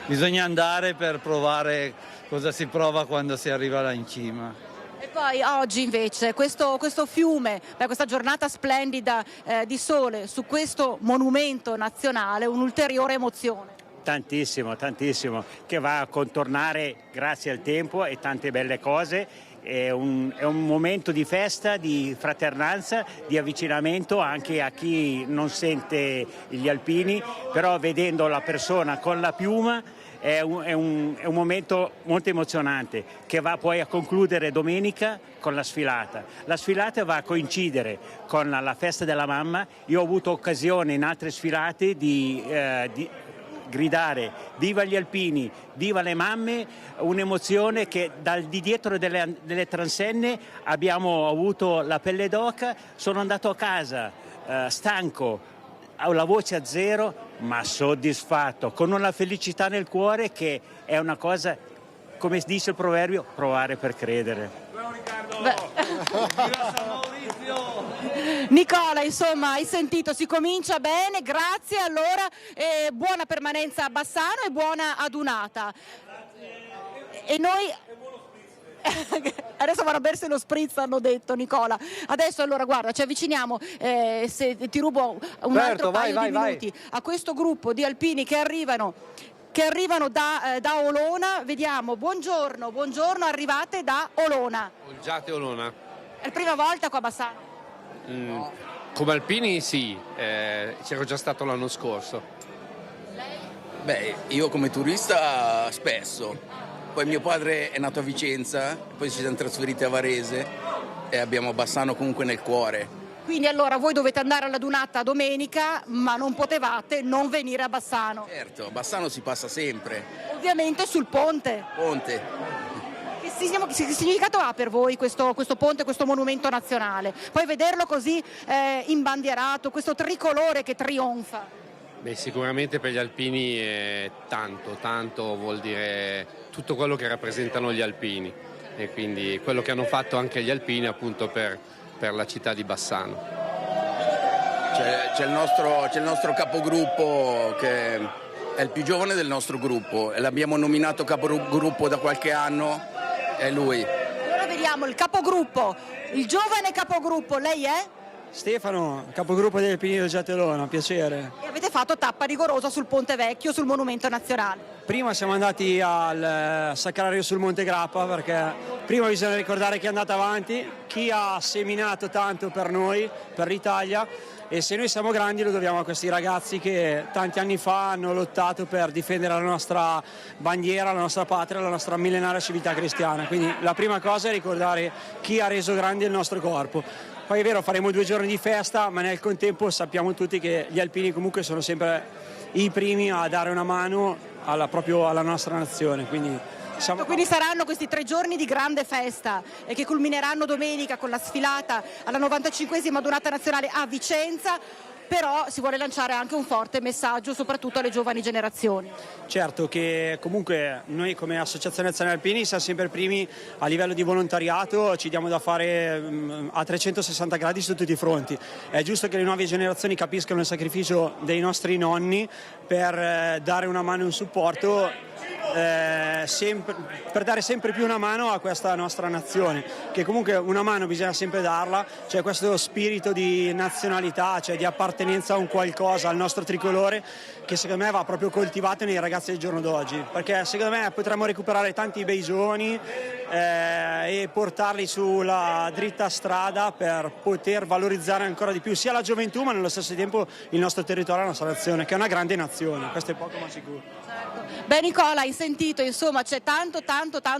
Speaker 26: bisogna andare per provare cosa si prova quando si arriva là in cima.
Speaker 3: E poi oggi invece questo fiume, questa giornata splendida di sole su questo monumento nazionale, un'ulteriore emozione.
Speaker 27: Tantissimo, che va a contornare grazie al tempo e tante belle cose. È un momento di festa, di fraternanza, di avvicinamento anche a chi non sente gli alpini, però vedendo la persona con la piuma è un momento molto emozionante che va poi a concludere domenica con la sfilata. La sfilata va a coincidere con la festa della mamma. Io ho avuto occasione in altre sfilate di gridare viva gli alpini, viva le mamme, un'emozione che di dietro delle transenne abbiamo avuto la pelle d'oca. Sono andato a casa stanco, ho la voce a zero ma soddisfatto, con una felicità nel cuore che è una cosa, come dice il proverbio, provare per credere.
Speaker 3: Nicola, insomma, hai sentito, si comincia bene, grazie, allora buona permanenza a Bassano e buona adunata. E noi adesso vanno a bersi lo spritz, hanno detto, Nicola. Adesso allora guarda, ci avviciniamo, se ti rubo un altro paio di minuti, a questo gruppo di alpini che arrivano da Olona. Vediamo, buongiorno, arrivate da Olona.
Speaker 6: Olgiate Olona.
Speaker 3: È la prima volta qua a Bassano?
Speaker 6: Come alpini sì, c'ero già stato l'anno scorso.
Speaker 7: Beh, io come turista spesso. Poi mio padre è nato a Vicenza, poi ci siamo trasferiti a Varese e abbiamo Bassano comunque nel cuore.
Speaker 3: Quindi allora voi dovete andare alla dunata domenica, ma non potevate non venire a Bassano.
Speaker 7: Certo, a Bassano si passa sempre.
Speaker 3: Ovviamente sul ponte.
Speaker 7: Ponte.
Speaker 3: Che significato ha per voi questo ponte, questo monumento nazionale? Poi vederlo così imbandierato, questo tricolore che trionfa.
Speaker 6: Beh, sicuramente per gli alpini è tanto, vuol dire tutto quello che rappresentano gli alpini e quindi quello che hanno fatto anche gli alpini appunto per la città di Bassano.
Speaker 7: C'è il nostro capogruppo che è il più giovane del nostro gruppo e l'abbiamo nominato capogruppo da qualche anno, è lui.
Speaker 3: Allora vediamo il capogruppo, il giovane capogruppo, lei è?
Speaker 9: Stefano, capogruppo degli Alpini del Giatelona, piacere.
Speaker 3: E avete fatto tappa rigorosa sul Ponte Vecchio, sul Monumento Nazionale.
Speaker 9: Prima siamo andati al Sacrario sul Monte Grappa perché prima bisogna ricordare chi è andato avanti, chi ha seminato tanto per noi, per l'Italia, e se noi siamo grandi lo dobbiamo a questi ragazzi che tanti anni fa hanno lottato per difendere la nostra bandiera, la nostra patria, la nostra millenaria civiltà cristiana. Quindi la prima cosa è ricordare chi ha reso grande il nostro corpo. Poi è vero, faremo 2 giorni di festa, ma nel contempo sappiamo tutti che gli alpini comunque sono sempre i primi a dare una mano proprio alla nostra nazione. Quindi
Speaker 3: saranno questi 3 giorni di grande festa e che culmineranno domenica con la sfilata alla 95esima Donata Nazionale a Vicenza. Però si vuole lanciare anche un forte messaggio soprattutto alle giovani generazioni.
Speaker 9: Certo che comunque noi come Associazione Nazionale Alpini siamo sempre primi a livello di volontariato, ci diamo da fare a 360 gradi su tutti i fronti. È giusto che le nuove generazioni capiscano il sacrificio dei nostri nonni per dare una mano e un supporto per dare sempre più una mano a questa nostra nazione, che comunque una mano bisogna sempre darla, c'è questo spirito di nazionalità, cioè di appartenenza a un qualcosa, al nostro tricolore, che secondo me va proprio coltivato nei ragazzi del giorno d'oggi, perché secondo me potremmo recuperare tanti bei giovani e portarli sulla dritta strada per poter valorizzare ancora di più sia la gioventù ma nello stesso tempo il nostro territorio e la nostra nazione, che è una grande nazione, questo è poco ma sicuro.
Speaker 3: Beh Nicola, hai sentito, insomma c'è tanto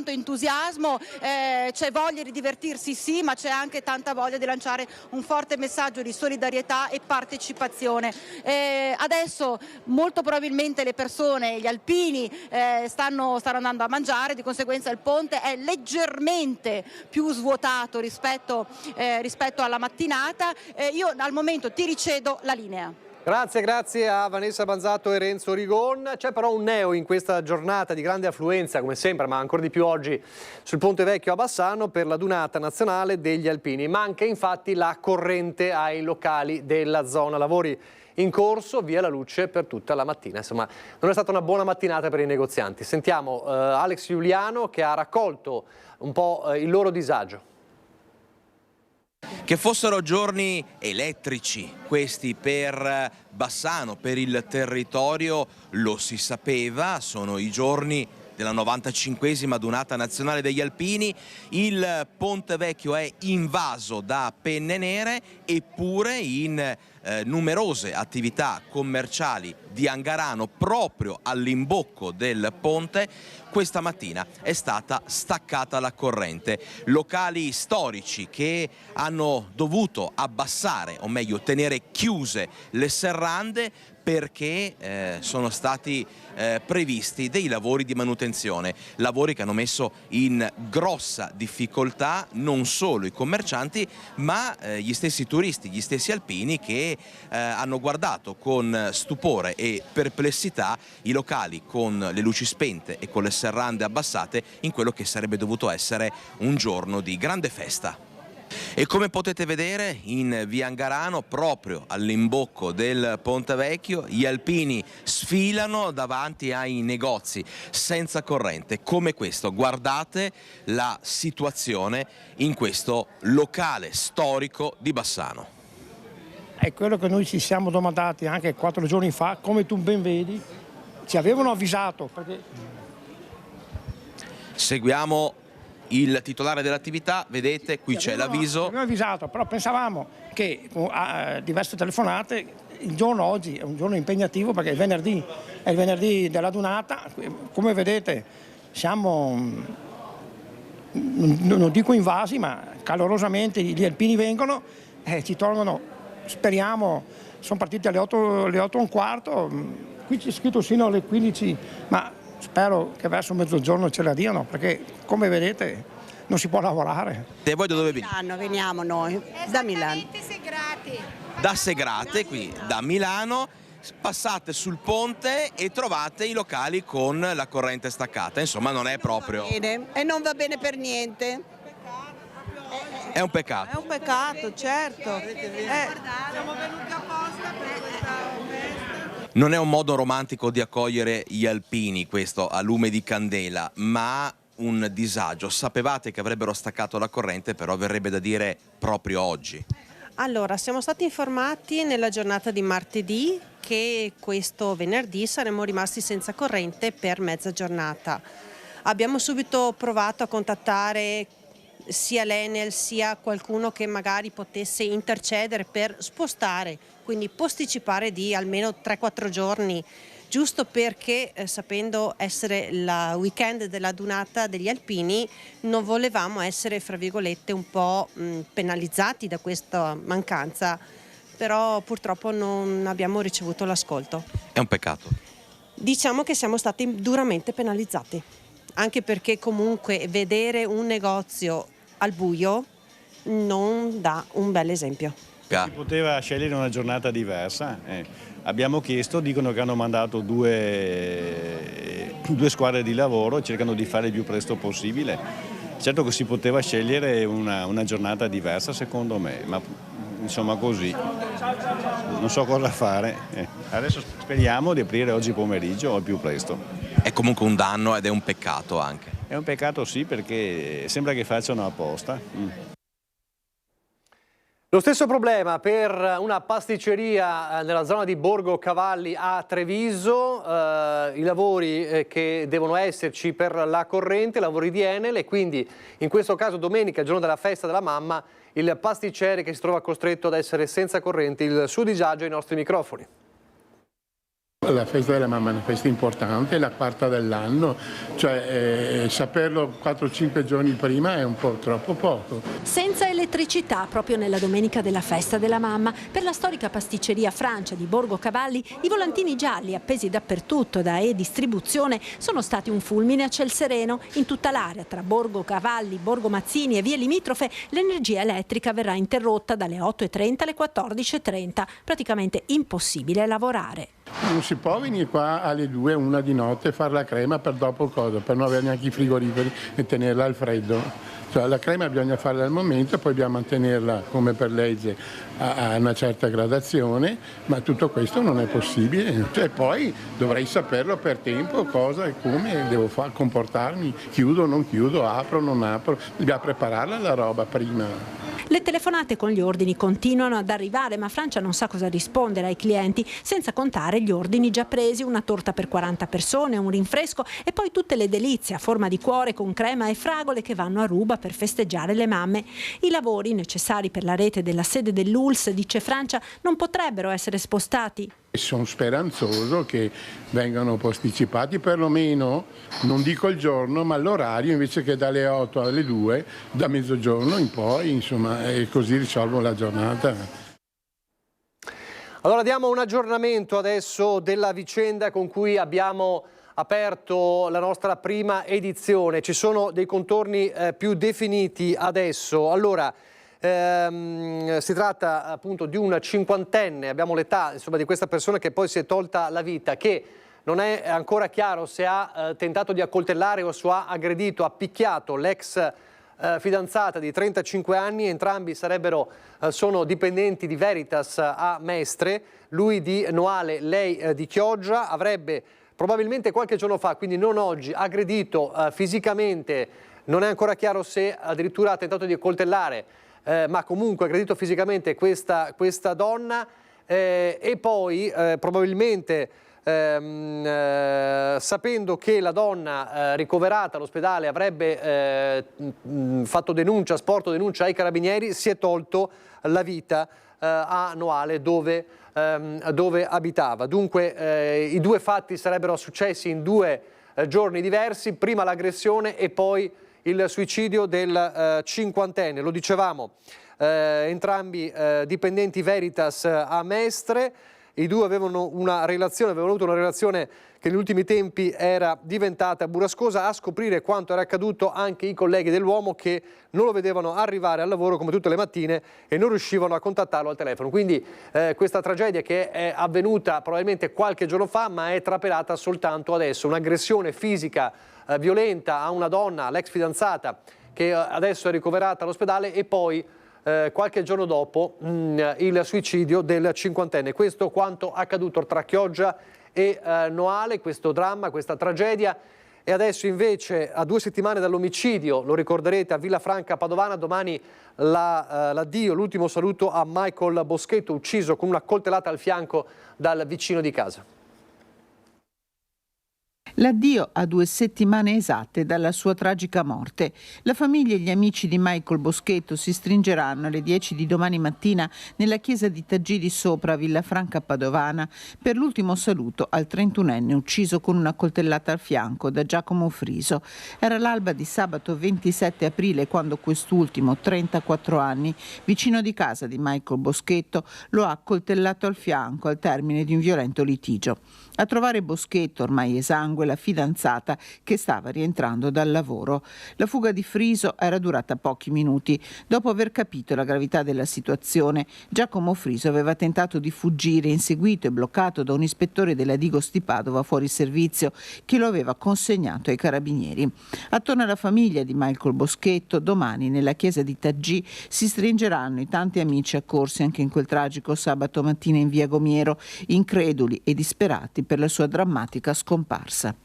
Speaker 3: entusiasmo, c'è voglia di divertirsi sì, ma c'è anche tanta voglia di lanciare un forte messaggio di solidarietà e partecipazione. Adesso molto probabilmente le persone, gli alpini stanno andando a mangiare, di conseguenza il ponte è leggermente più svuotato rispetto alla mattinata. Io al momento ti ricedo la linea.
Speaker 1: Grazie a Vanessa Banzato e Renzo Rigon. C'è però un neo in questa giornata di grande affluenza, come sempre, ma ancora di più oggi sul Ponte Vecchio a Bassano per la Dunata Nazionale degli Alpini. Manca infatti la corrente ai locali della zona. Lavori in corso, via la luce per tutta la mattina. Insomma, non è stata una buona mattinata per i negozianti. Sentiamo Alex Giuliano che ha raccolto un po' il loro disagio.
Speaker 10: Che fossero giorni elettrici questi per Bassano, per il territorio, lo si sapeva, sono i giorni della 95esima Dunata Nazionale degli Alpini. Il Ponte Vecchio è invaso da penne nere, eppure in numerose attività commerciali di Angarano, proprio all'imbocco del ponte, questa mattina è stata staccata la corrente. Locali storici che hanno dovuto abbassare, o meglio tenere chiuse le serrande perché sono stati previsti dei lavori di manutenzione, lavori che hanno messo in grossa difficoltà non solo i commercianti ma gli stessi turisti, gli stessi alpini che hanno guardato con stupore e perplessità i locali con le luci spente e con le serrande abbassate in quello che sarebbe dovuto essere un giorno di grande festa. E come potete vedere in via Angarano, proprio all'imbocco del Ponte Vecchio, gli alpini sfilano davanti ai negozi senza corrente come questo. Guardate la situazione in questo locale storico di Bassano.
Speaker 4: È quello che noi ci siamo domandati anche 4 giorni fa, come tu ben vedi, ci avevano avvisato. Perché...
Speaker 10: Seguiamo il titolare dell'attività, vedete qui c'è l'avviso.
Speaker 4: Abbiamo avvisato, però pensavamo che a diverse telefonate il giorno oggi è un giorno impegnativo perché è il venerdì della dunata, come vedete siamo, non dico invasi, ma calorosamente gli alpini vengono, ci tolgono, speriamo, sono partiti alle 8:15, qui c'è scritto sino alle 15, ma spero che verso mezzogiorno ce la diano, perché come vedete non si può lavorare.
Speaker 10: E voi da dove venite?
Speaker 3: Veniamo noi, da Milano.
Speaker 10: Da Segrate, qui da Milano, passate sul ponte e trovate i locali con la corrente staccata, insomma non è proprio...
Speaker 3: E non va bene per niente.
Speaker 10: È un peccato.
Speaker 3: È un peccato, certo.
Speaker 4: Siamo venuti apposta per questa festa.
Speaker 10: Non è un modo romantico di accogliere gli alpini questo a lume di candela, ma un disagio. Sapevate che avrebbero staccato la corrente, però verrebbe da dire proprio oggi.
Speaker 8: Allora, siamo stati informati nella giornata di martedì che questo venerdì saremmo rimasti senza corrente per mezza giornata. Abbiamo subito provato a contattare sia l'Enel sia qualcuno che magari potesse intercedere per spostare, quindi posticipare di almeno 3-4 giorni, giusto perché sapendo essere il weekend della dunata degli alpini non volevamo essere, fra virgolette, un po' penalizzati da questa mancanza, però purtroppo non abbiamo ricevuto l'ascolto.
Speaker 10: È un peccato.
Speaker 8: Diciamo che siamo stati duramente penalizzati, anche perché comunque vedere un negozio al buio non dà un bel esempio.
Speaker 11: Si poteva scegliere una giornata diversa. Abbiamo chiesto, dicono che hanno mandato due squadre di lavoro, cercano di fare il più presto possibile. Certo che si poteva scegliere una giornata diversa secondo me, ma insomma così, non so cosa fare. Adesso speriamo di aprire oggi pomeriggio o al più presto.
Speaker 10: È comunque un danno ed è un peccato anche.
Speaker 11: È un peccato sì, perché sembra che facciano apposta.
Speaker 1: Lo stesso problema per una pasticceria nella zona di Borgo Cavalli a Treviso, i lavori che devono esserci per la corrente, lavori di Enel, e quindi in questo caso domenica, giorno della festa della mamma, il pasticcere che si trova costretto ad essere senza corrente. Il suo disagio ai nostri microfoni.
Speaker 24: La festa della mamma è una festa importante, è la quarta dell'anno, cioè saperlo 4-5 giorni prima è un po' troppo poco.
Speaker 12: Senza elettricità proprio nella domenica della festa della mamma, per la storica pasticceria Francia di Borgo Cavalli, i volantini gialli appesi dappertutto da E-Distribuzione sono stati un fulmine a ciel sereno. In tutta l'area tra Borgo Cavalli, Borgo Mazzini e vie limitrofe l'energia elettrica verrà interrotta dalle 8:30 alle 14:30, praticamente impossibile lavorare.
Speaker 24: Non si può venire qua alle 2-1 di notte e fare la crema per dopo cosa? Per non avere neanche i frigoriferi e tenerla al freddo. Cioè, la crema bisogna farla al momento, poi dobbiamo mantenerla come per legge a una certa gradazione, ma tutto questo non è possibile. Cioè, poi dovrei saperlo per tempo cosa e come devo comportarmi, chiudo, non chiudo, apro, non apro, dobbiamo prepararla la roba prima.
Speaker 12: Le telefonate con gli ordini continuano ad arrivare, ma Francia non sa cosa rispondere ai clienti, senza contare gli ordini già presi: una torta per 40 persone, un rinfresco e poi tutte le delizie a forma di cuore con crema e fragole che vanno a ruba per festeggiare le mamme. I lavori necessari per la rete della sede dell'ULSS, dice Francia, non potrebbero essere spostati.
Speaker 24: Sono speranzoso che vengano posticipati perlomeno, non dico il giorno, ma l'orario, invece che dalle 8 alle 2, da mezzogiorno in poi, insomma, e così risolvo la giornata.
Speaker 1: Allora diamo un aggiornamento adesso della vicenda con cui abbiamo aperto la nostra prima edizione. Ci sono dei contorni più definiti adesso. Allora, si tratta appunto di un cinquantenne, abbiamo l'età di questa persona che poi si è tolta la vita, che non è ancora chiaro se ha tentato di accoltellare o se ha aggredito, ha picchiato l'ex fidanzata di 35 anni, entrambi sono dipendenti di Veritas a Mestre, lui di Noale, lei di Chioggia. Avrebbe probabilmente qualche giorno fa, quindi non oggi, aggredito fisicamente, non è ancora chiaro se addirittura ha tentato di accoltellare, ma comunque aggredito fisicamente questa donna, e poi probabilmente sapendo che la donna ricoverata all'ospedale avrebbe fatto denuncia, sporto denuncia ai carabinieri, si è tolto la vita a Noale dove abitava. Dunque i due fatti sarebbero successi in 2 giorni diversi, prima l'aggressione e poi il suicidio del cinquantenne. Lo dicevamo, entrambi dipendenti Veritas a Mestre. I due avevano avuto una relazione che negli ultimi tempi era diventata burrascosa. A scoprire quanto era accaduto anche i colleghi dell'uomo, che non lo vedevano arrivare al lavoro come tutte le mattine e non riuscivano a contattarlo al telefono. Quindi questa tragedia, che è avvenuta probabilmente qualche giorno fa, ma è trapelata soltanto adesso. Un'aggressione fisica violenta a una donna, l'ex fidanzata, che adesso è ricoverata all'ospedale, e poi qualche giorno dopo il suicidio del cinquantenne. Questo quanto accaduto tra Chioggia e Noale, questo dramma, questa tragedia. E adesso invece, a 2 settimane dall'omicidio, lo ricorderete, a Villafranca Padovana, domani l'addio, l'ultimo saluto a Michael Boschetto, ucciso con una coltellata al fianco dal vicino di casa.
Speaker 13: L'addio a 2 settimane esatte dalla sua tragica morte. La famiglia e gli amici di Michael Boschetto si stringeranno alle 10 di domani mattina nella chiesa di Taggì di Sopra, Villafranca Padovana, per l'ultimo saluto al 31enne ucciso con una coltellata al fianco da Giacomo Friso. Era l'alba di sabato 27 aprile quando quest'ultimo, 34 anni, vicino di casa di Michael Boschetto, lo ha coltellato al fianco al termine di un violento litigio. A trovare Boschetto, ormai esangue, la fidanzata che stava rientrando dal lavoro. La fuga di Friso era durata pochi minuti. Dopo aver capito la gravità della situazione, Giacomo Friso aveva tentato di fuggire, inseguito e bloccato da un ispettore della Digos di Padova fuori servizio, che lo aveva consegnato ai carabinieri. Attorno alla famiglia di Michael Boschetto, domani nella chiesa di Taggì si stringeranno i tanti amici accorsi anche in quel tragico sabato mattina in via Gomiero, increduli e disperati per la sua drammatica scomparsa.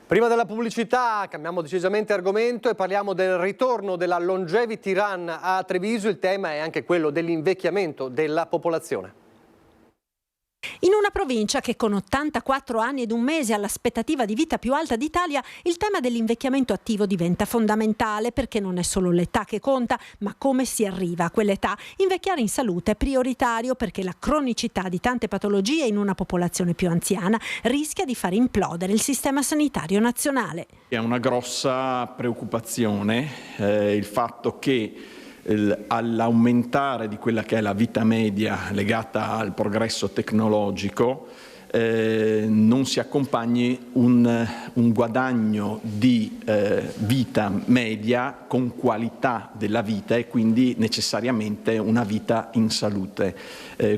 Speaker 1: Prima della pubblicità cambiamo decisamente argomento e parliamo del ritorno della Longevity Run a Treviso. Il tema è anche quello dell'invecchiamento della popolazione.
Speaker 12: In una provincia che con 84 anni ed un mese ha l'aspettativa di vita più alta d'Italia, il tema dell'invecchiamento attivo diventa fondamentale, perché non è solo l'età che conta, ma come si arriva a quell'età. Invecchiare in salute è prioritario, perché la cronicità di tante patologie in una popolazione più anziana rischia di far implodere il sistema sanitario nazionale.
Speaker 14: È una grossa preoccupazione il fatto che all'aumentare di quella che è la vita media legata al progresso tecnologico non si accompagni un guadagno di vita media con qualità della vita e quindi necessariamente una vita in salute.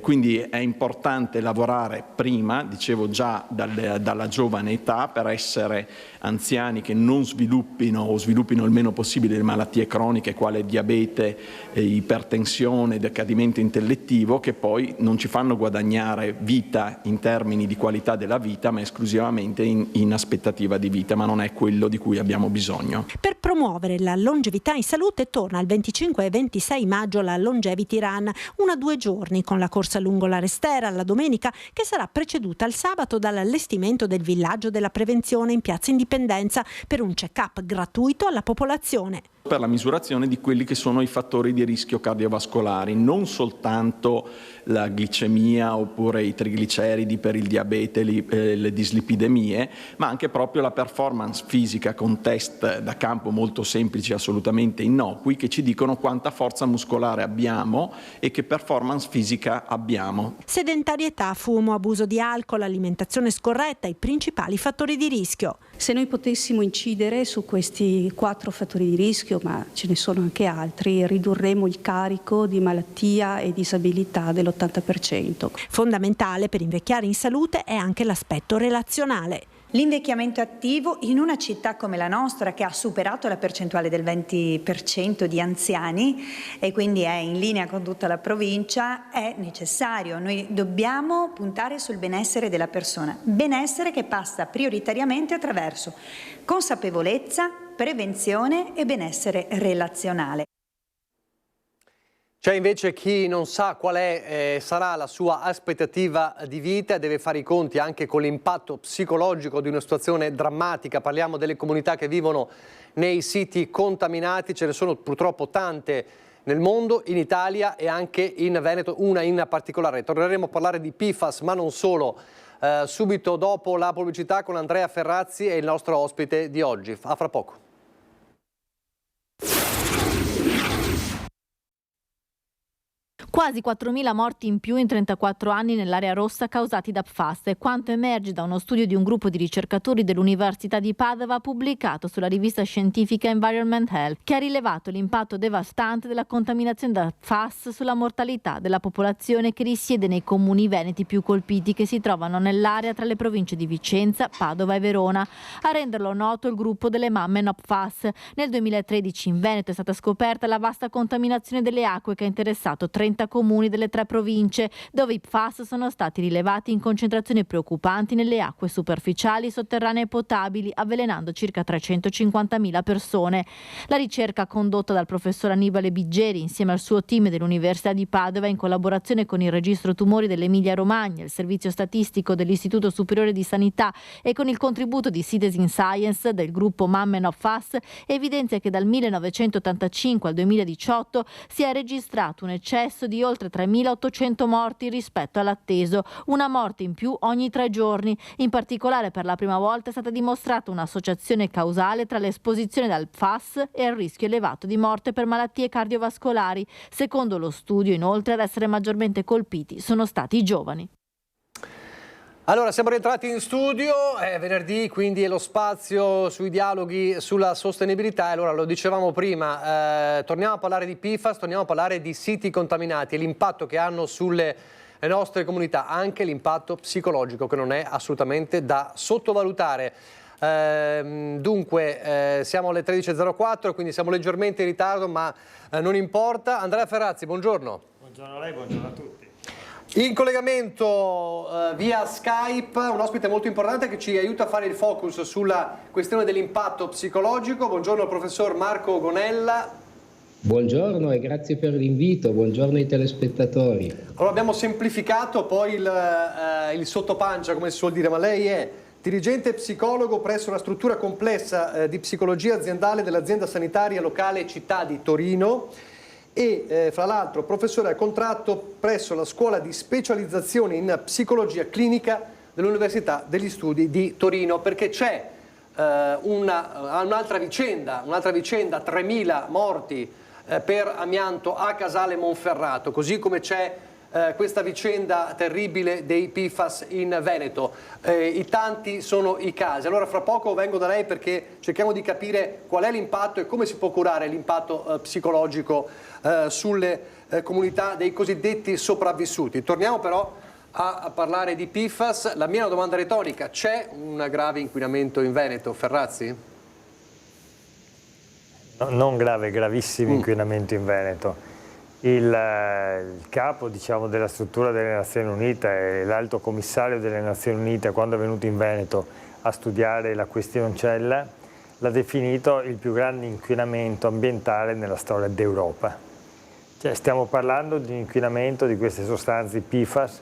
Speaker 14: Quindi è importante lavorare prima, dicevo già dalla giovane età, per essere anziani che non sviluppino o sviluppino il meno possibile le malattie croniche quale diabete, ipertensione, decadimento intellettivo, che poi non ci fanno guadagnare vita in termini di qualità della vita, ma esclusivamente in aspettativa di vita, ma non è quello di cui abbiamo bisogno.
Speaker 12: Per promuovere la longevità in salute torna il 25 e 26 maggio la Longevity Run, 1-2 giorni con la corsa lungo la Restera la domenica, che sarà preceduta il sabato dall'allestimento del villaggio della prevenzione in Piazza Indipendenza per un check-up gratuito alla popolazione.
Speaker 14: Per la misurazione di quelli che sono i fattori di rischio cardiovascolari, non soltanto la glicemia oppure i trigliceridi per il diabete, le dislipidemie, ma anche proprio la performance fisica con test da campo molto semplici, assolutamente innocui, che ci dicono quanta forza muscolare abbiamo e che performance fisica abbiamo.
Speaker 12: Sedentarietà, fumo, abuso di alcol, alimentazione scorretta, i principali fattori di rischio.
Speaker 15: Se noi potessimo incidere su questi 4 fattori di rischio, ma ce ne sono anche altri, ridurremo il carico di malattia e disabilità dell'80%.
Speaker 12: Fondamentale per invecchiare in salute è anche l'aspetto relazionale.
Speaker 2: L'invecchiamento attivo in una città come la nostra, che ha superato la percentuale del 20% di anziani e quindi è in linea con tutta la provincia, è necessario. Noi dobbiamo puntare sul benessere della persona, benessere che passa prioritariamente attraverso consapevolezza, prevenzione e benessere relazionale.
Speaker 1: C'è invece chi non sa qual è, sarà la sua aspettativa di vita e deve fare i conti anche con l'impatto psicologico di una situazione drammatica. Parliamo delle comunità che vivono nei siti contaminati, ce ne sono purtroppo tante nel mondo, in Italia e anche in Veneto, una in particolare. Torneremo a parlare di PFAS, ma non solo, subito dopo la pubblicità con Andrea Ferrazzi e il nostro ospite di oggi. A fra poco.
Speaker 16: Quasi 4.000 morti in più in 34 anni nell'area rossa causati da PFAS, è quanto emerge da uno studio di un gruppo di ricercatori dell'Università di Padova pubblicato sulla rivista scientifica Environment Health, che ha rilevato l'impatto devastante della contaminazione da PFAS sulla mortalità della popolazione che risiede nei comuni veneti più colpiti, che si trovano nell'area tra le province di Vicenza, Padova e Verona. A renderlo noto il gruppo delle mamme No PFAS. Nel 2013 in Veneto è stata scoperta la vasta contaminazione delle acque che ha interessato 30 comuni delle 3 province, dove i PFAS sono stati rilevati in concentrazioni preoccupanti nelle acque superficiali, sotterranee e potabili, avvelenando circa 350.000 persone. La ricerca condotta dal professor Annibale Biggeri insieme al suo team dell'Università di Padova, in collaborazione con il Registro Tumori dell'Emilia-Romagna, il Servizio Statistico dell'Istituto Superiore di Sanità e con il contributo di Citizen Science del gruppo Mamme No PFAS, evidenzia che dal 1985 al 2018 si è registrato un eccesso di oltre 3.800 morti rispetto all'atteso, una morte in più ogni 3 giorni. In particolare, per la prima volta è stata dimostrata un'associazione causale tra l'esposizione al PFAS e il rischio elevato di morte per malattie cardiovascolari. Secondo lo studio, inoltre, ad essere maggiormente colpiti sono stati i giovani.
Speaker 1: Allora, siamo rientrati in studio, è venerdì, quindi è lo spazio sui dialoghi sulla sostenibilità. Allora, lo dicevamo prima, torniamo a parlare di PFAS, torniamo a parlare di siti contaminati e l'impatto che hanno sulle nostre comunità, anche l'impatto psicologico che non è assolutamente da sottovalutare. Dunque, siamo alle 13.04, quindi siamo leggermente in ritardo, ma non importa. Andrea Ferrazzi, buongiorno.
Speaker 17: Buongiorno a lei, buongiorno a tutti.
Speaker 1: In collegamento via Skype un ospite molto importante che ci aiuta a fare il focus sulla questione dell'impatto psicologico. Buongiorno professor Marco Gonella.
Speaker 18: Buongiorno e grazie per l'invito, buongiorno ai telespettatori.
Speaker 1: Allora, abbiamo semplificato poi il sottopancia, come si suol dire, ma lei è dirigente psicologo presso una struttura complessa di psicologia aziendale dell'azienda sanitaria locale Città di Torino e fra l'altro professore a contratto presso la scuola di specializzazione in psicologia clinica dell'Università degli Studi di Torino, perché c'è un'altra vicenda, 3.000 morti per amianto a Casale Monferrato, così come c'è questa vicenda terribile dei PFAS in Veneto. I tanti sono i casi. Allora fra poco vengo da lei perché cerchiamo di capire qual è l'impatto e come si può curare l'impatto psicologico sulle comunità dei cosiddetti sopravvissuti. Torniamo però a parlare di PFAS. La mia è una domanda retorica: c'è un grave inquinamento in Veneto, Ferrazzi?
Speaker 17: No, non grave, gravissimo inquinamento in Veneto. Il capo, diciamo, della struttura delle Nazioni Unite e l'alto commissario delle Nazioni Unite, quando è venuto in Veneto a studiare la questioncella, l'ha definito il più grande inquinamento ambientale nella storia d'Europa. Cioè, stiamo parlando di un inquinamento di queste sostanze PFAS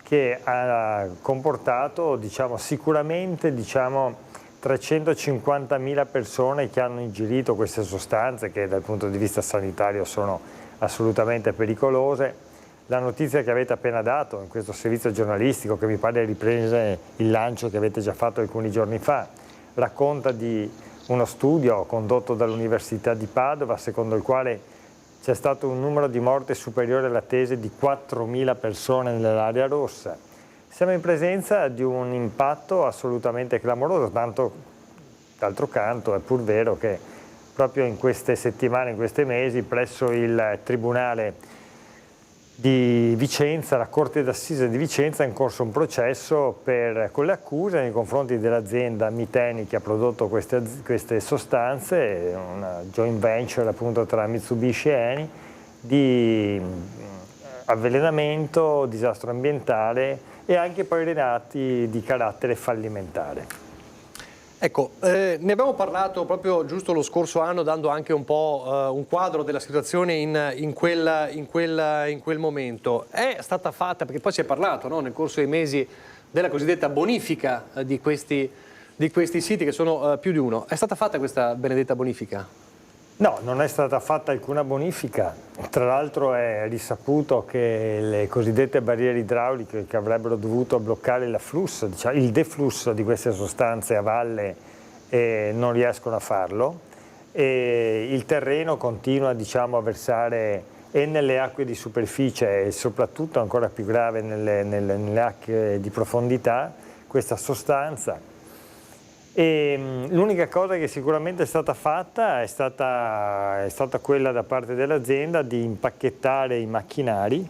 Speaker 17: che ha comportato, diciamo, sicuramente 350.000 persone che hanno ingerito queste sostanze che dal punto di vista sanitario sono assolutamente pericolose. La notizia che avete appena dato in questo servizio giornalistico, che mi pare riprese il lancio che avete già fatto alcuni giorni fa, racconta di uno studio condotto dall'Università di Padova secondo il quale c'è stato un numero di morti superiore all'attese di 4.000 persone nell'area rossa. Siamo in presenza di un impatto assolutamente clamoroso, d'altro canto è pur vero che proprio in queste settimane, in questi mesi, presso il Tribunale di Vicenza, la Corte d'Assise di Vicenza, è in corso un processo con le accuse nei confronti dell'azienda Miteni che ha prodotto queste sostanze, una joint venture appunto tra Mitsubishi e Eni, di avvelenamento, disastro ambientale e anche poi reati di carattere fallimentare.
Speaker 1: Ecco, ne abbiamo parlato proprio giusto lo scorso anno, dando anche un po' un quadro della situazione in quel momento. È stata fatta, perché poi si è parlato, no, nel corso dei mesi della cosiddetta bonifica di questi siti, che sono più di uno. È stata fatta questa benedetta bonifica?
Speaker 17: No, non è stata fatta alcuna bonifica. Tra l'altro è risaputo che le cosiddette barriere idrauliche che avrebbero dovuto bloccare l'afflusso, il deflusso di queste sostanze a valle non riescono a farlo e il terreno continua, diciamo, a versare e nelle acque di superficie e soprattutto ancora più grave nelle acque di profondità questa sostanza. E l'unica cosa che sicuramente è stata fatta è stata quella da parte dell'azienda di impacchettare i macchinari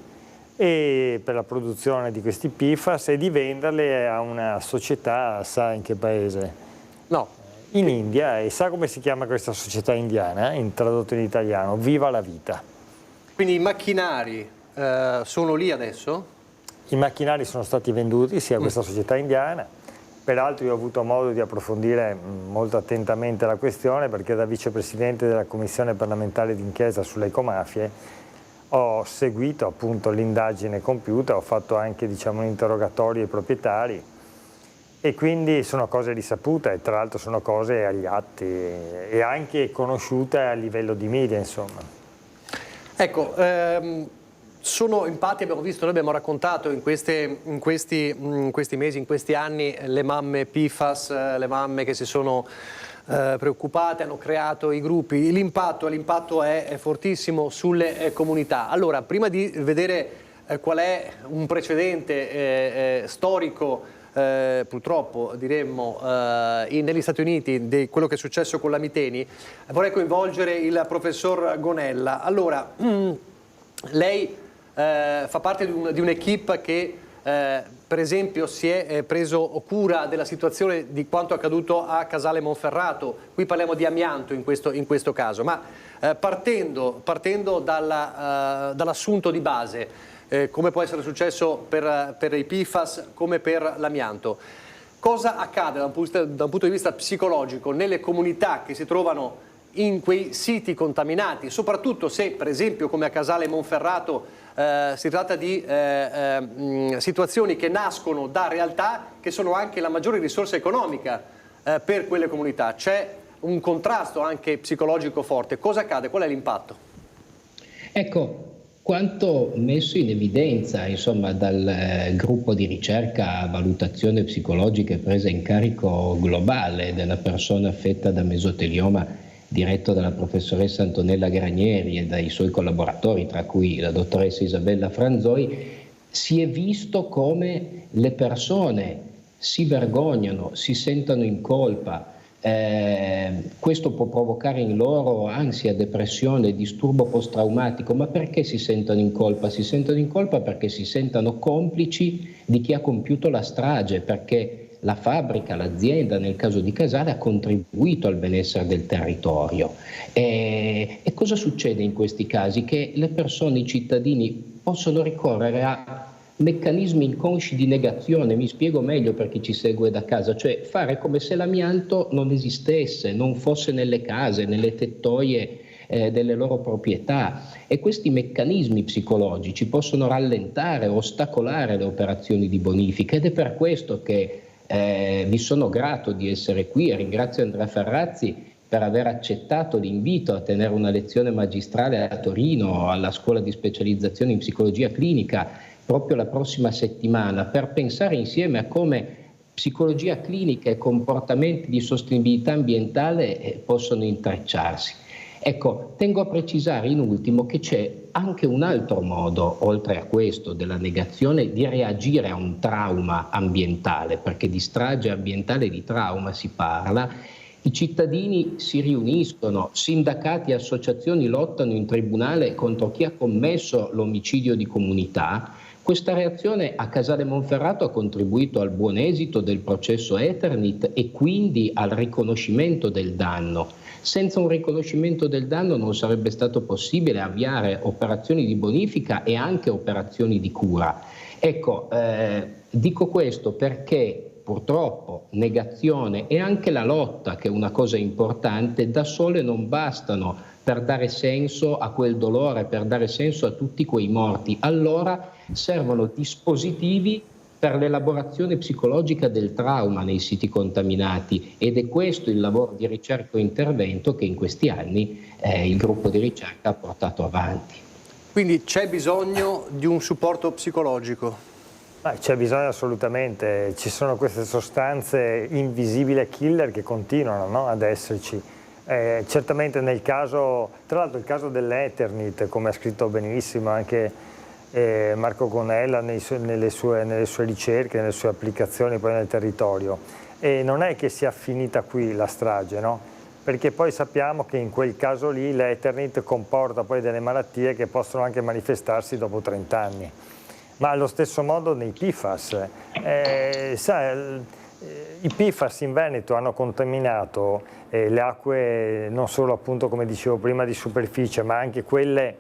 Speaker 17: per la produzione di questi PFAS e di venderle a una società, sa in che paese?
Speaker 1: No.
Speaker 17: In India, e sa come si chiama questa società indiana, tradotto in italiano? Viva la Vita.
Speaker 1: Quindi i macchinari sono lì adesso?
Speaker 17: I macchinari sono stati venduti sia a questa società indiana. Peraltro io ho avuto modo di approfondire molto attentamente la questione perché da vicepresidente della Commissione parlamentare d'inchiesta sulle ecomafie ho seguito appunto l'indagine compiuta, ho fatto anche, diciamo, un interrogatorio ai proprietari e quindi sono cose risapute e tra l'altro sono cose agli atti e anche conosciute a livello di media, insomma.
Speaker 1: Ecco, sono impatti, abbiamo visto, noi abbiamo raccontato in questi mesi, in questi anni, le mamme PFAS, le mamme che si sono preoccupate, hanno creato i gruppi, l'impatto è fortissimo sulle comunità. Allora, prima di vedere qual è un precedente storico, purtroppo diremmo, negli Stati Uniti, di quello che è successo con la Miteni, vorrei coinvolgere il professor Gonella. Allora, lei fa parte di un'equipe che per esempio si è preso cura della situazione di quanto accaduto a Casale Monferrato. Qui parliamo di amianto in questo caso, ma partendo dall'assunto di base, come può essere successo per i PFAS come per l'amianto, cosa accade da un punto di vista psicologico nelle comunità che si trovano in quei siti contaminati, soprattutto se per esempio come a Casale Monferrato si tratta di situazioni che nascono da realtà che sono anche la maggiore risorsa economica per quelle comunità. C'è un contrasto anche psicologico forte. Cosa accade? Qual è l'impatto?
Speaker 18: Ecco, quanto messo in evidenza, insomma, dal gruppo di ricerca, valutazione psicologica e presa in carico globale della persona affetta da mesotelioma, diretto dalla professoressa Antonella Granieri e dai suoi collaboratori, tra cui la dottoressa Isabella Franzoi, si è visto come le persone si vergognano, si sentono in colpa. Questo può provocare in loro ansia, depressione, disturbo post-traumatico. Ma perché si sentono in colpa? Si sentono in colpa perché si sentono complici di chi ha compiuto la strage, perché la fabbrica, l'azienda, nel caso di Casale, ha contribuito al benessere del territorio. E cosa succede in questi casi? Che le persone, i cittadini, possono ricorrere a meccanismi inconsci di negazione. Mi spiego meglio per chi ci segue da casa, cioè fare come se l'amianto non esistesse, non fosse nelle case, nelle tettoie delle loro proprietà, e questi meccanismi psicologici possono rallentare, ostacolare le operazioni di bonifica, ed è per questo che vi sono grato di essere qui e ringrazio Andrea Ferrazzi per aver accettato l'invito a tenere una lezione magistrale a Torino alla scuola di specializzazione in psicologia clinica proprio la prossima settimana, per pensare insieme a come psicologia clinica e comportamenti di sostenibilità ambientale possono intrecciarsi. Ecco, tengo a precisare in ultimo che c'è anche un altro modo, oltre a questo della negazione, di reagire a un trauma ambientale, perché di strage ambientale e di trauma si parla, I cittadini si riuniscono, sindacati e associazioni lottano in tribunale contro chi ha commesso l'omicidio di comunità. Questa reazione a Casale Monferrato ha contribuito al buon esito del processo Eternit e quindi al riconoscimento del danno. Senza un riconoscimento del danno non sarebbe stato possibile avviare operazioni di bonifica e anche operazioni di cura. Ecco, dico questo perché purtroppo negazione e anche la lotta, che è una cosa importante, da sole non bastano per dare senso a quel dolore, per dare senso a tutti quei morti. Allora servono dispositivi per l'elaborazione psicologica del trauma nei siti contaminati, ed è questo il lavoro di ricerca e intervento che in questi anni il gruppo di ricerca ha portato avanti.
Speaker 1: Quindi c'è bisogno di un supporto psicologico?
Speaker 17: C'è bisogno assolutamente, ci sono queste sostanze invisibili killer che continuano, no, ad esserci. Certamente nel caso, tra l'altro il caso dell'Eternit, come ha scritto benissimo anche Marco Gonella nelle sue ricerche, nelle sue applicazioni poi nel territorio, e non è che sia finita qui la strage, no? Perché poi sappiamo che in quel caso lì l'Eternit comporta poi delle malattie che possono anche manifestarsi dopo 30 anni. Ma allo stesso modo nei PFAS, i PFAS in Veneto hanno contaminato le acque non solo, appunto, come dicevo prima, di superficie, ma anche quelle,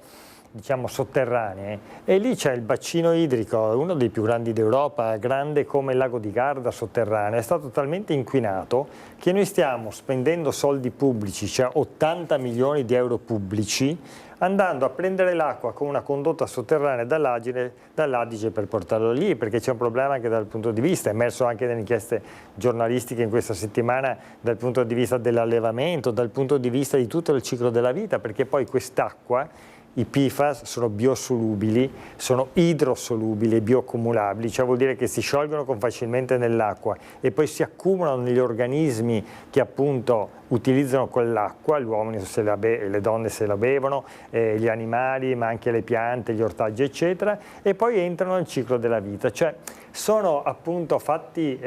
Speaker 17: diciamo, sotterranee, e lì c'è il bacino idrico, uno dei più grandi d'Europa, grande come il lago di Garda sotterraneo, è stato talmente inquinato che noi stiamo spendendo soldi pubblici, cioè 80 milioni di euro pubblici, andando a prendere l'acqua con una condotta sotterranea dall'Adige per portarlo lì, perché c'è un problema anche dal punto di vista, è emerso anche nelle inchieste giornalistiche in questa settimana, dal punto di vista dell'allevamento, dal punto di vista di tutto il ciclo della vita, perché poi quest'acqua, i PFAS, sono biosolubili, sono idrosolubili e bioaccumulabili, cioè vuol dire che si sciolgono facilmente nell'acqua e poi si accumulano negli organismi che appunto utilizzano quell'acqua, gli uomini le donne se la bevono, gli animali, ma anche le piante, gli ortaggi eccetera, e poi entrano nel ciclo della vita, cioè sono appunto fatti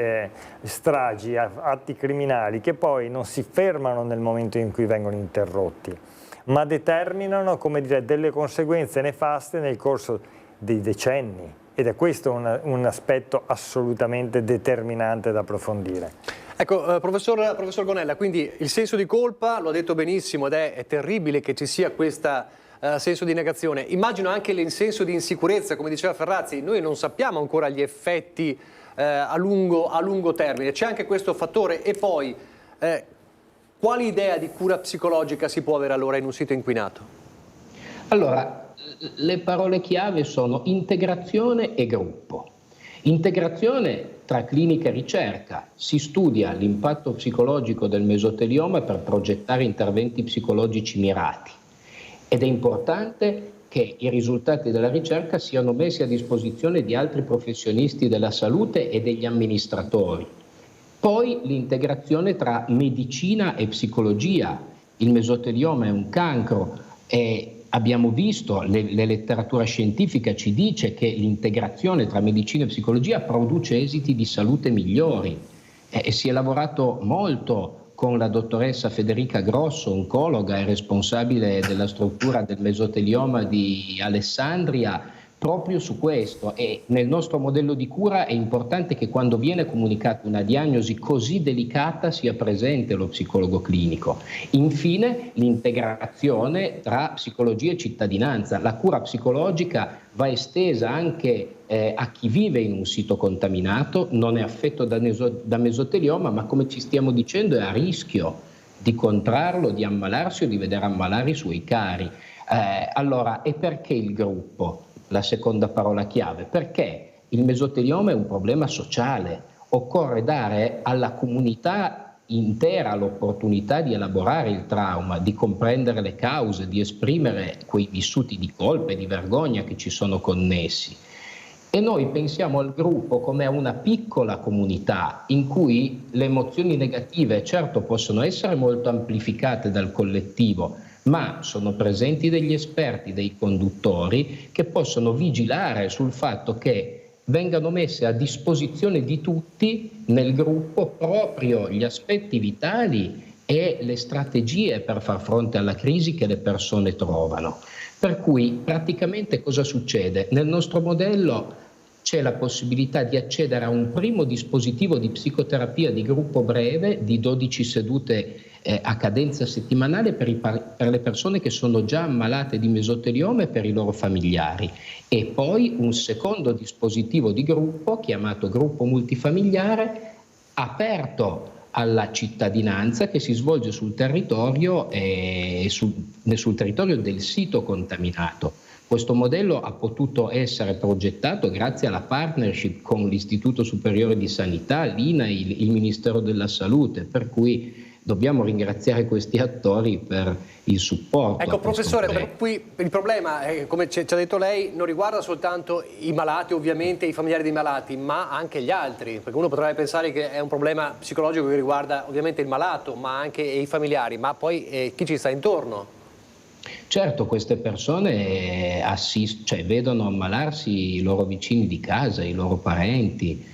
Speaker 17: stragi, atti criminali che poi non si fermano nel momento in cui vengono interrotti, ma determinano, come dire, delle conseguenze nefaste nel corso dei decenni, ed è questo un aspetto assolutamente determinante da approfondire.
Speaker 1: Ecco, professor Gonella, quindi il senso di colpa, lo ha detto benissimo, ed è terribile che ci sia questo senso di negazione. Immagino anche il senso di insicurezza, come diceva Ferrazzi, noi non sappiamo ancora gli effetti a lungo termine, c'è anche questo fattore. E poi quale idea di cura psicologica si può avere allora in un sito inquinato?
Speaker 18: Allora, le parole chiave sono integrazione e gruppo. Integrazione tra clinica e ricerca. Si studia l'impatto psicologico del mesotelioma per progettare interventi psicologici mirati. Ed è importante che i risultati della ricerca siano messi a disposizione di altri professionisti della salute e degli amministratori. Poi l'integrazione tra medicina e psicologia. Il mesotelioma è un cancro e abbiamo visto, la letteratura scientifica ci dice che l'integrazione tra medicina e psicologia produce esiti di salute migliori. E si è lavorato molto con la dottoressa Federica Grosso, oncologa e responsabile della struttura del mesotelioma di Alessandria, proprio su questo. E nel nostro modello di cura è importante che quando viene comunicata una diagnosi così delicata sia presente lo psicologo clinico. Infine l'integrazione tra psicologia e cittadinanza. La cura psicologica va estesa anche a chi vive in un sito contaminato, non è affetto da mesotelioma, ma come ci stiamo dicendo è a rischio di contrarlo, di ammalarsi o di vedere ammalare i suoi cari. Allora, e perché il gruppo? La seconda parola chiave, perché il mesotelioma è un problema sociale, occorre dare alla comunità intera l'opportunità di elaborare il trauma, di comprendere le cause, di esprimere quei vissuti di colpa e di vergogna che ci sono connessi. E noi pensiamo al gruppo come a una piccola comunità in cui le emozioni negative certo possono essere molto amplificate dal collettivo, ma sono presenti degli esperti, dei conduttori che possono vigilare sul fatto che vengano messe a disposizione di tutti nel gruppo proprio gli aspetti vitali e le strategie per far fronte alla crisi che le persone trovano. Per cui praticamente cosa succede? Nel nostro modello c'è la possibilità di accedere a un primo dispositivo di psicoterapia di gruppo breve di 12 sedute a cadenza settimanale per le persone che sono già ammalate di mesotelioma e per i loro familiari, e poi un secondo dispositivo di gruppo chiamato gruppo multifamiliare aperto alla cittadinanza, che si svolge sul territorio sul territorio del sito contaminato. Questo modello ha potuto essere progettato grazie alla partnership con l'Istituto Superiore di Sanità, l'INAIL, il Ministero della Salute, per cui dobbiamo ringraziare questi attori per il supporto.
Speaker 1: Ecco, professore, per cui il problema, come ci ha detto lei, non riguarda soltanto i malati, ovviamente i familiari dei malati, ma anche gli altri, perché uno potrebbe pensare che è un problema psicologico che riguarda ovviamente il malato, ma anche i familiari, ma poi chi ci sta intorno.
Speaker 18: Certo, queste persone vedono ammalarsi i loro vicini di casa, i loro parenti,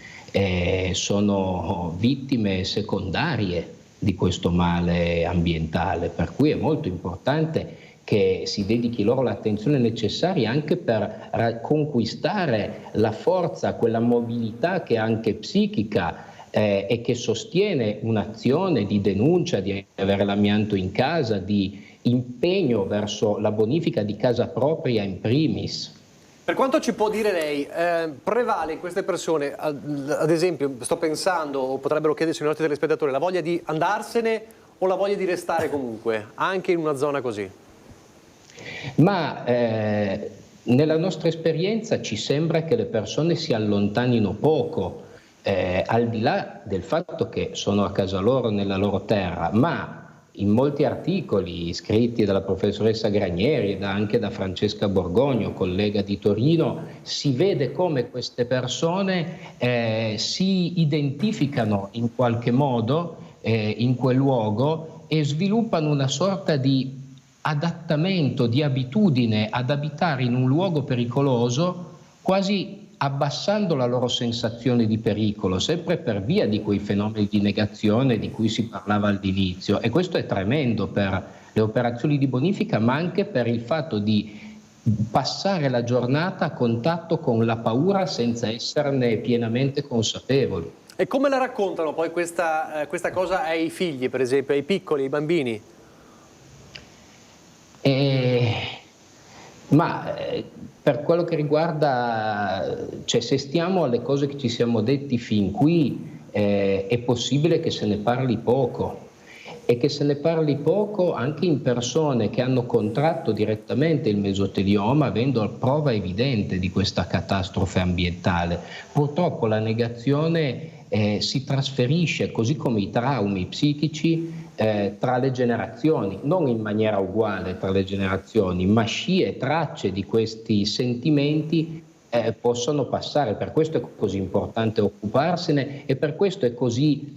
Speaker 18: sono vittime secondarie di questo male ambientale, per cui è molto importante che si dedichi loro l'attenzione necessaria anche per conquistare la forza, quella mobilità che è anche psichica e che sostiene un'azione di denuncia, di avere l'amianto in casa, di impegno verso la bonifica di casa propria in primis.
Speaker 1: Per quanto ci può dire lei, prevale in queste persone, ad esempio, sto pensando, o potrebbero chiedersi i nostri telespettatori, la voglia di andarsene o la voglia di restare comunque, anche in una zona così?
Speaker 18: Ma nella nostra esperienza ci sembra che le persone si allontanino poco, al di là del fatto che sono a casa loro, nella loro terra, ma in molti articoli scritti dalla professoressa Granieri e anche da Francesca Borgogno, collega di Torino, si vede come queste persone si identificano in qualche modo in quel luogo e sviluppano una sorta di adattamento, di abitudine ad abitare in un luogo pericoloso, quasi abbassando la loro sensazione di pericolo, sempre per via di quei fenomeni di negazione di cui si parlava all'inizio. E questo è tremendo per le operazioni di bonifica, ma anche per il fatto di passare la giornata a contatto con la paura senza esserne pienamente consapevoli.
Speaker 1: E come la raccontano poi questa cosa ai figli, per esempio, ai piccoli, ai bambini?
Speaker 18: Per quello che riguarda, se stiamo alle cose che ci siamo detti fin qui, è possibile che se ne parli poco, e che se ne parli poco anche in persone che hanno contratto direttamente il mesotelioma, avendo prova evidente di questa catastrofe ambientale. Purtroppo la negazione si trasferisce, così come i traumi psichici, tra le generazioni, non in maniera uguale tra le generazioni, ma scie, tracce di questi sentimenti possono passare. Per questo è così importante occuparsene e per questo è così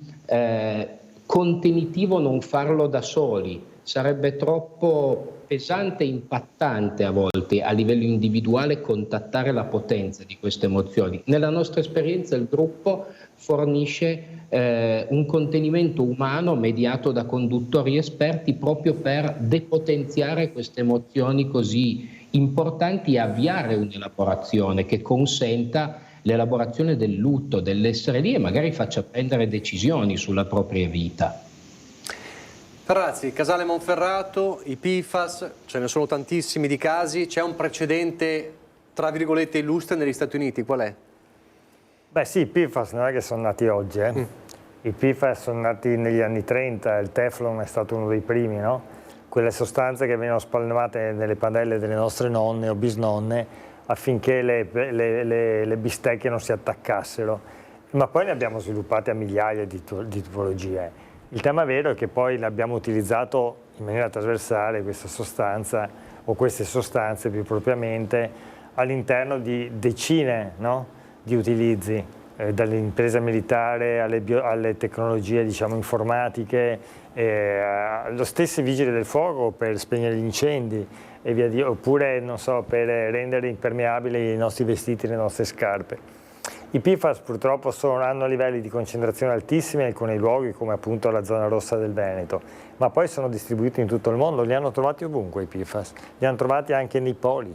Speaker 18: contenitivo non farlo da soli. Sarebbe troppo pesante e impattante a volte a livello individuale contattare la potenza di queste emozioni. Nella nostra esperienza il gruppo fornisce un contenimento umano mediato da conduttori esperti proprio per depotenziare queste emozioni così importanti e avviare un'elaborazione che consenta l'elaborazione del lutto, dell'essere lì e magari faccia prendere decisioni sulla propria vita.
Speaker 1: Ferrazzi, Casale Monferrato, i PFAS, ce ne sono tantissimi di casi, c'è un precedente, tra virgolette, illustre negli Stati Uniti, qual è?
Speaker 17: Beh sì, i PFAS non è che sono nati oggi, I PFAS sono nati negli anni 30, il Teflon è stato uno dei primi, no? Quelle sostanze che venivano spalmate nelle padelle delle nostre nonne o bisnonne affinché le bistecche non si attaccassero, ma poi ne abbiamo sviluppate a migliaia di tipologie. Il tema vero è che poi l'abbiamo utilizzato in maniera trasversale questa sostanza, o queste sostanze più propriamente, all'interno di decine, no, di utilizzi, dall'impresa militare alle tecnologie, diciamo, informatiche, lo stesso vigili del fuoco per spegnere gli incendi e via oppure non so, per rendere impermeabili i nostri vestiti, le nostre scarpe. I PFAS purtroppo hanno livelli di concentrazione altissimi in alcuni luoghi, come appunto la zona rossa del Veneto, ma poi sono distribuiti in tutto il mondo, li hanno trovati ovunque i PFAS, li hanno trovati anche nei poli,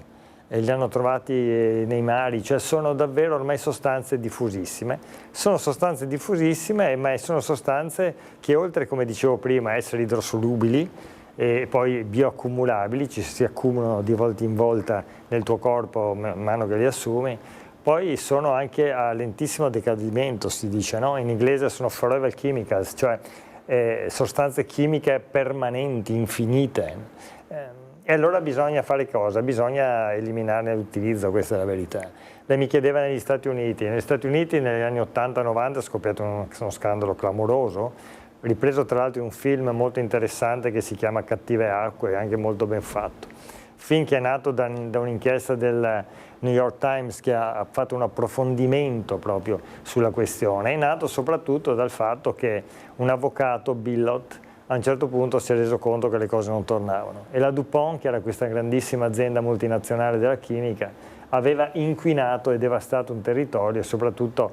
Speaker 17: e li hanno trovati nei mari, cioè sono davvero ormai sostanze diffusissime. Sono sostanze diffusissime, ma sono sostanze che oltre, come dicevo prima, a essere idrosolubili e poi bioaccumulabili, ci si accumulano di volta in volta nel tuo corpo man mano che li assumi, poi sono anche a lentissimo decadimento, si dice, no? In inglese sono forever chemicals, cioè sostanze chimiche permanenti, infinite. E allora bisogna fare cosa? Bisogna eliminarne l'utilizzo, questa è la verità. Lei mi chiedeva negli Stati Uniti. Negli Stati Uniti negli anni 80-90 è scoppiato uno scandalo clamoroso, ripreso tra l'altro in un film molto interessante che si chiama Cattive Acque, anche molto ben fatto. Film che è nato da un'inchiesta del New York Times che ha fatto un approfondimento proprio sulla questione. È nato soprattutto dal fatto che un avvocato, Billot, a un certo punto si è reso conto che le cose non tornavano e la DuPont, che era questa grandissima azienda multinazionale della chimica, aveva inquinato e devastato un territorio e soprattutto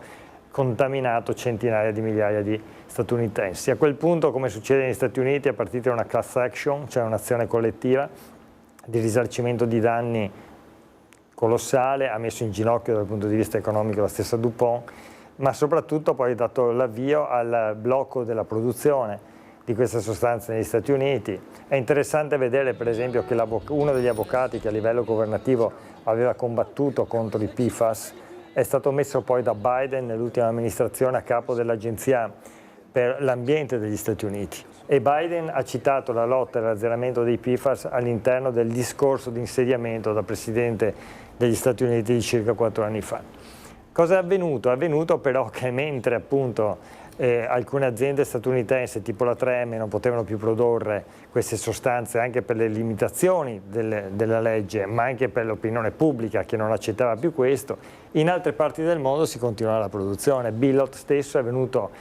Speaker 17: contaminato centinaia di migliaia di statunitensi. A quel punto, come succede negli Stati Uniti, è partita una class action, cioè un'azione collettiva di risarcimento di danni colossale, ha messo in ginocchio dal punto di vista economico la stessa DuPont, ma soprattutto poi ha dato l'avvio al blocco della produzione di queste sostanze negli Stati Uniti. È interessante vedere per esempio che uno degli avvocati che a livello governativo aveva combattuto contro i PFAS è stato messo poi da Biden nell'ultima amministrazione a capo dell'Agenzia per l'Ambiente degli Stati Uniti. E Biden ha citato la lotta e l'azzeramento dei PFAS all'interno del discorso di insediamento da Presidente degli Stati Uniti di circa 4 anni fa. Cosa è avvenuto? È avvenuto però che mentre appunto alcune aziende statunitensi tipo la 3M non potevano più produrre queste sostanze anche per le limitazioni della legge, ma anche per l'opinione pubblica che non accettava più questo, in altre parti del mondo si continuava la produzione. Billot stesso è venuto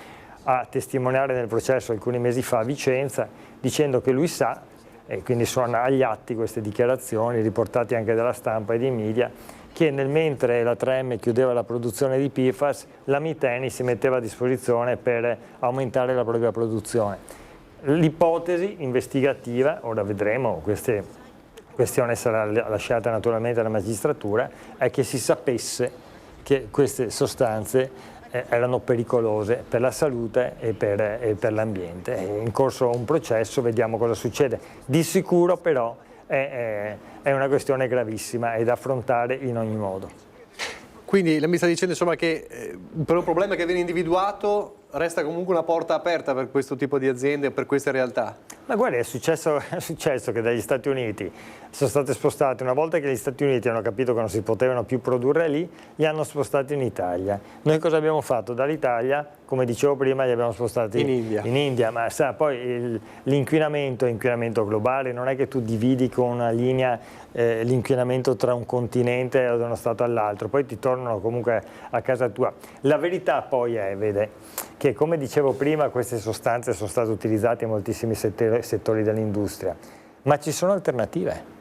Speaker 17: a testimoniare nel processo alcuni mesi fa a Vicenza dicendo che lui sa, e quindi sono agli atti queste dichiarazioni riportate anche dalla stampa e dai media, che mentre la 3M chiudeva la produzione di PFAS, la Miteni si metteva a disposizione per aumentare la propria produzione. L'ipotesi investigativa, ora vedremo, questa questione sarà lasciata naturalmente alla magistratura, è che si sapesse che queste sostanze erano pericolose per la salute e per l'ambiente. È in corso un processo, vediamo cosa succede. Di sicuro però è una questione gravissima e da affrontare in ogni modo.
Speaker 1: Quindi lei mi sta dicendo insomma che per un problema che viene individuato resta comunque una porta aperta per questo tipo di aziende, per queste realtà?
Speaker 17: Ma guarda, è successo che dagli Stati Uniti sono state spostate, una volta che gli Stati Uniti hanno capito che non si potevano più produrre lì, li hanno spostati in Italia. Noi cosa abbiamo fatto? Dall'Italia, come dicevo prima, li abbiamo spostati in India, ma sa, poi l'inquinamento è inquinamento globale, non è che tu dividi con una linea l'inquinamento tra un continente o da uno stato all'altro, poi ti tornano comunque a casa tua. La verità poi è, vede, che come dicevo prima queste sostanze sono state utilizzate in moltissimi settori dell'industria, ma ci sono alternative.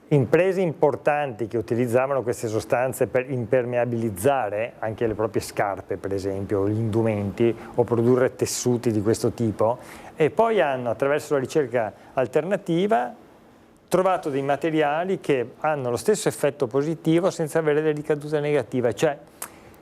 Speaker 17: Imprese importanti che utilizzavano queste sostanze per impermeabilizzare anche le proprie scarpe, per esempio, gli indumenti o produrre tessuti di questo tipo, e poi hanno attraverso la ricerca alternativa trovato dei materiali che hanno lo stesso effetto positivo senza avere delle ricadute negative, cioè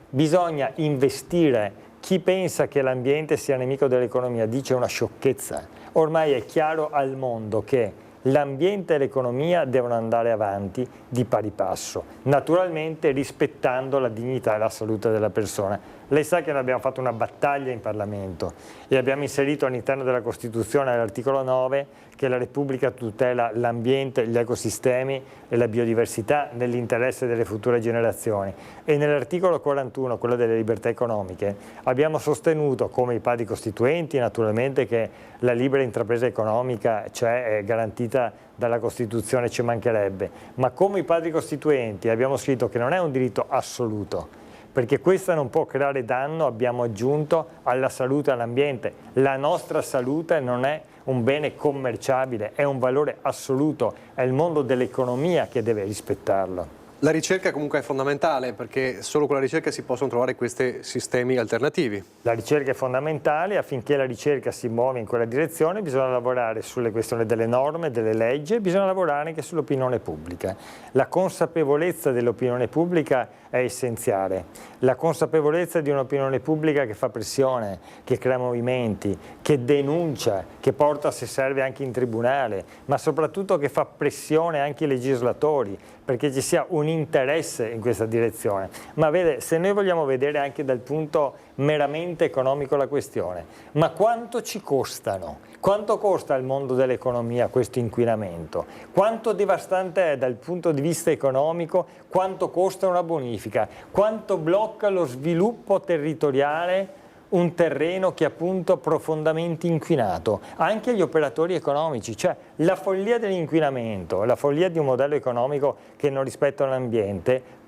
Speaker 17: bisogna investire. Chi pensa che l'ambiente sia nemico dell'economia dice una sciocchezza. Ormai è chiaro al mondo che l'ambiente e l'economia devono andare avanti di pari passo, naturalmente rispettando la dignità e la salute della persona. Lei sa che noi abbiamo fatto una battaglia in Parlamento e abbiamo inserito all'interno della Costituzione all'articolo 9 che la Repubblica tutela l'ambiente, gli ecosistemi e la biodiversità nell'interesse delle future generazioni. E nell'articolo 41, quello delle libertà economiche, abbiamo sostenuto, come i padri costituenti naturalmente, che la libera intrapresa economica è garantita dalla Costituzione, ci mancherebbe, ma come i padri costituenti abbiamo scritto che non è un diritto assoluto, perché questa non può creare danno, abbiamo aggiunto, alla salute e all'ambiente. La nostra salute non è un bene commerciabile, è un valore assoluto, è il mondo dell'economia che deve rispettarlo.
Speaker 1: La ricerca comunque è fondamentale, perché solo con la ricerca si possono trovare questi sistemi alternativi.
Speaker 17: La ricerca è fondamentale, affinché la ricerca si muova in quella direzione bisogna lavorare sulle questioni delle norme, delle leggi, e bisogna lavorare anche sull'opinione pubblica. La consapevolezza dell'opinione pubblica è essenziale. La consapevolezza di un'opinione pubblica che fa pressione, che crea movimenti, che denuncia, che porta, se serve, anche in tribunale, ma soprattutto che fa pressione anche ai legislatori, perché ci sia un interesse in questa direzione. Ma vede, se noi vogliamo vedere anche dal punto meramente economico la questione, ma quanto ci costano? Quanto costa al mondo dell'economia questo inquinamento? Quanto devastante è dal punto di vista economico? Quanto costa una bonifica? Quanto blocca lo sviluppo territoriale un terreno che è appunto profondamente inquinato? Anche gli operatori economici, cioè la follia dell'inquinamento, la follia di un modello economico che non rispetta l'ambiente,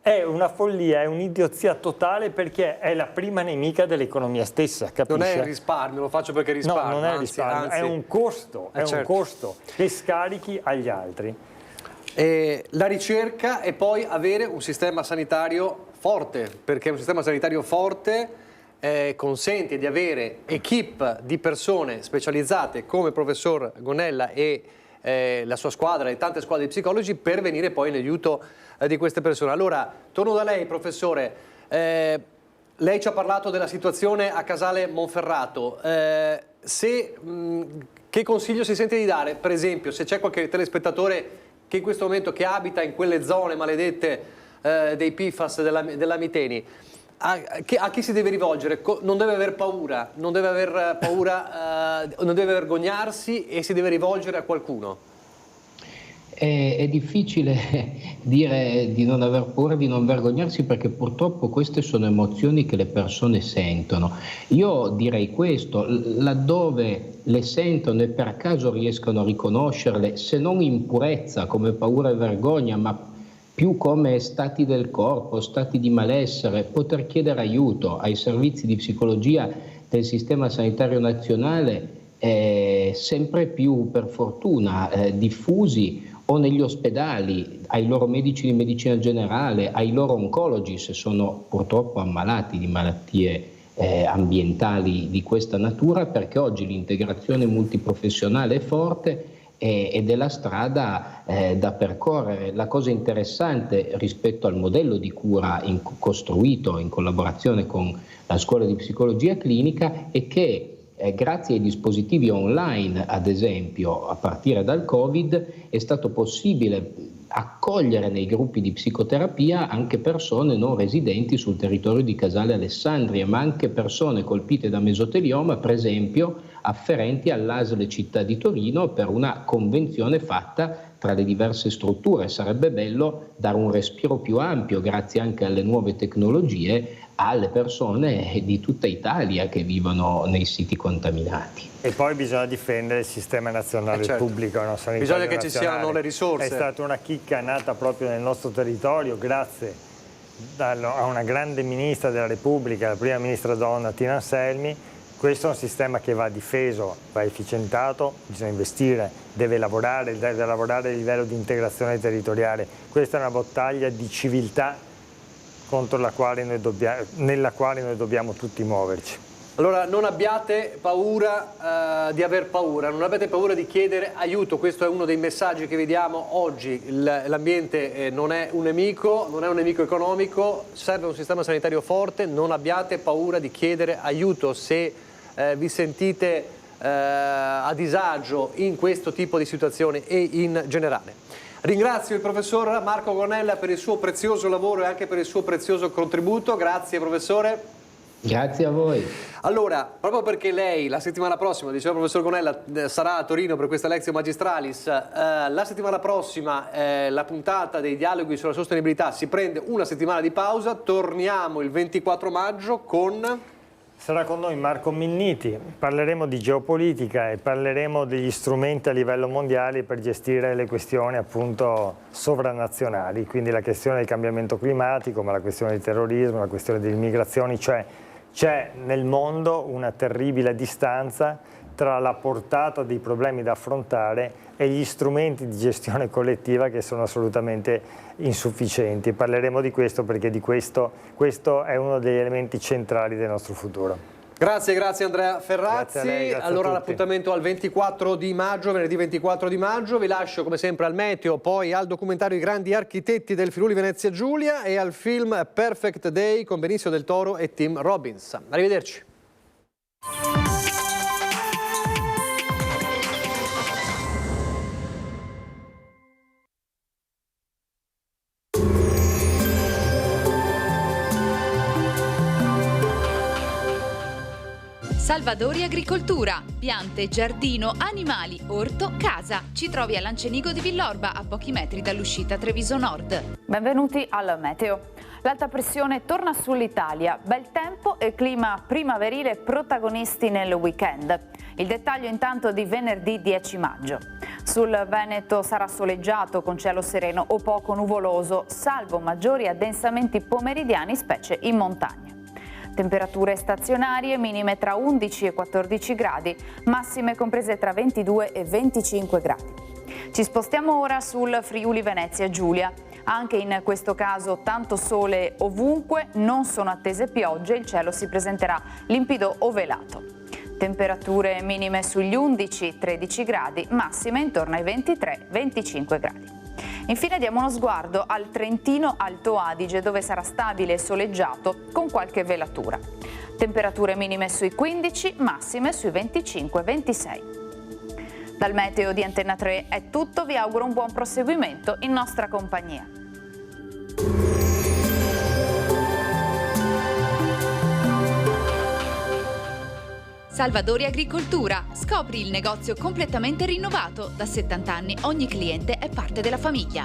Speaker 17: è una follia, è un'idiozia totale, perché è la prima nemica dell'economia stessa, capisce?
Speaker 1: Non è il risparmio, lo faccio perché risparmio.
Speaker 17: No, non è il risparmio,
Speaker 1: anzi.
Speaker 17: è un costo,
Speaker 1: certo.
Speaker 17: Un costo che scarichi agli altri.
Speaker 1: La ricerca e poi avere un sistema sanitario forte, perché un sistema sanitario forte consente di avere equip di persone specializzate come il professor Gonella e la sua squadra e tante squadre di psicologi per venire poi in aiuto di queste persone. Allora, torno da lei, professore. Lei ci ha parlato della situazione a Casale Monferrato. Che consiglio si sente di dare, per esempio, se c'è qualche telespettatore che in questo momento che abita in quelle zone maledette dei PFAS della Miteni, a chi si deve rivolgere? Non deve aver paura, non deve aver paura, non deve vergognarsi, e si deve rivolgere a qualcuno.
Speaker 18: È difficile dire di non aver paura, di non vergognarsi, perché purtroppo queste sono emozioni che le persone sentono. Io direi questo: laddove le sentono e per caso riescono a riconoscerle, se non in purezza come paura e vergogna, ma più come stati del corpo, stati di malessere, poter chiedere aiuto ai servizi di psicologia del Sistema Sanitario Nazionale, sempre più, per fortuna, diffusi, o negli ospedali, ai loro medici di medicina generale, ai loro oncologi, se sono purtroppo ammalati di malattie ambientali di questa natura, perché oggi l'integrazione multiprofessionale è forte ed è la strada da percorrere. La cosa interessante rispetto al modello di cura costruito in collaborazione con la Scuola di Psicologia Clinica è che grazie ai dispositivi online, ad esempio, a partire dal Covid, è stato possibile accogliere nei gruppi di psicoterapia anche persone non residenti sul territorio di Casale Alessandria, ma anche persone colpite da mesotelioma, per esempio afferenti all'ASL Città di Torino, per una convenzione fatta tra le diverse strutture. Sarebbe bello dare un respiro più ampio, grazie anche alle nuove tecnologie, alle persone di tutta Italia che vivono nei siti contaminati.
Speaker 17: E poi bisogna difendere il sistema nazionale pubblico, no? Sanitario
Speaker 1: bisogna che
Speaker 17: nazionale.
Speaker 1: ci siano le risorse.
Speaker 17: È stata una chicca nata proprio nel nostro territorio, grazie a una grande ministra della Repubblica, la prima ministra donna Tina Anselmi. Questo è un sistema che va difeso, va efficientato, bisogna investire, deve lavorare a livello di integrazione territoriale. Questa è una battaglia di civiltà nella quale noi dobbiamo tutti muoverci.
Speaker 1: Allora, non abbiate paura di aver paura, non abbiate paura di chiedere aiuto. Questo è uno dei messaggi che vediamo oggi. L'ambiente non è un nemico, non è un nemico economico, serve un sistema sanitario forte. Non abbiate paura di chiedere aiuto se vi sentite a disagio in questo tipo di situazioni e in generale. Ringrazio il professor Marco Gonella per il suo prezioso lavoro e anche per il suo prezioso contributo. Grazie, professore.
Speaker 18: Grazie a voi.
Speaker 1: Allora, proprio perché lei la settimana prossima, diceva il professor Gonella, sarà a Torino per questa Lectio Magistralis, la settimana prossima la puntata dei dialoghi sulla sostenibilità si prende una settimana di pausa, torniamo il 24 maggio con...
Speaker 17: Sarà con noi Marco Minniti, parleremo di geopolitica e parleremo degli strumenti a livello mondiale per gestire le questioni appunto sovranazionali, quindi la questione del cambiamento climatico, ma la questione del terrorismo, la questione delle immigrazioni, cioè c'è nel mondo una terribile distanza tra la portata dei problemi da affrontare e gli strumenti di gestione collettiva che sono assolutamente insufficienti. Parleremo di questo perché questo è uno degli elementi centrali del nostro futuro.
Speaker 1: Grazie Andrea Ferrazzi.
Speaker 17: Grazie a lei, grazie
Speaker 1: allora
Speaker 17: a tutti.
Speaker 1: L'appuntamento al 24 di maggio, venerdì 24 di maggio. Vi lascio come sempre al meteo, poi al documentario I grandi architetti del Friuli Venezia Giulia e al film Perfect Day con Benicio del Toro e Tim Robbins. Arrivederci.
Speaker 5: Salvadori Agricoltura, piante, giardino, animali, orto, casa. Ci trovi a Lancenigo di Villorba, a pochi metri dall'uscita Treviso Nord.
Speaker 19: Benvenuti al meteo. L'alta pressione torna sull'Italia, bel tempo e clima primaverile protagonisti nel weekend. Il dettaglio intanto di venerdì 10 maggio. Sul Veneto sarà soleggiato con cielo sereno o poco nuvoloso, salvo maggiori addensamenti pomeridiani, specie in montagna. Temperature stazionarie minime tra 11 e 14 gradi, massime comprese tra 22 e 25 gradi. Ci spostiamo ora sul Friuli Venezia Giulia. Anche in questo caso tanto sole ovunque, non sono attese piogge, il cielo si presenterà limpido o velato. Temperature minime sugli 11-13 gradi, massime intorno ai 23-25 gradi. Infine diamo uno sguardo al Trentino Alto Adige, dove sarà stabile e soleggiato con qualche velatura. Temperature minime sui 15, massime sui 25-26. Dal meteo di Antenna 3 è tutto, vi auguro un buon proseguimento in nostra compagnia.
Speaker 5: Salvadori Agricoltura. Scopri il negozio completamente rinnovato. Da 70 anni ogni cliente è parte della famiglia.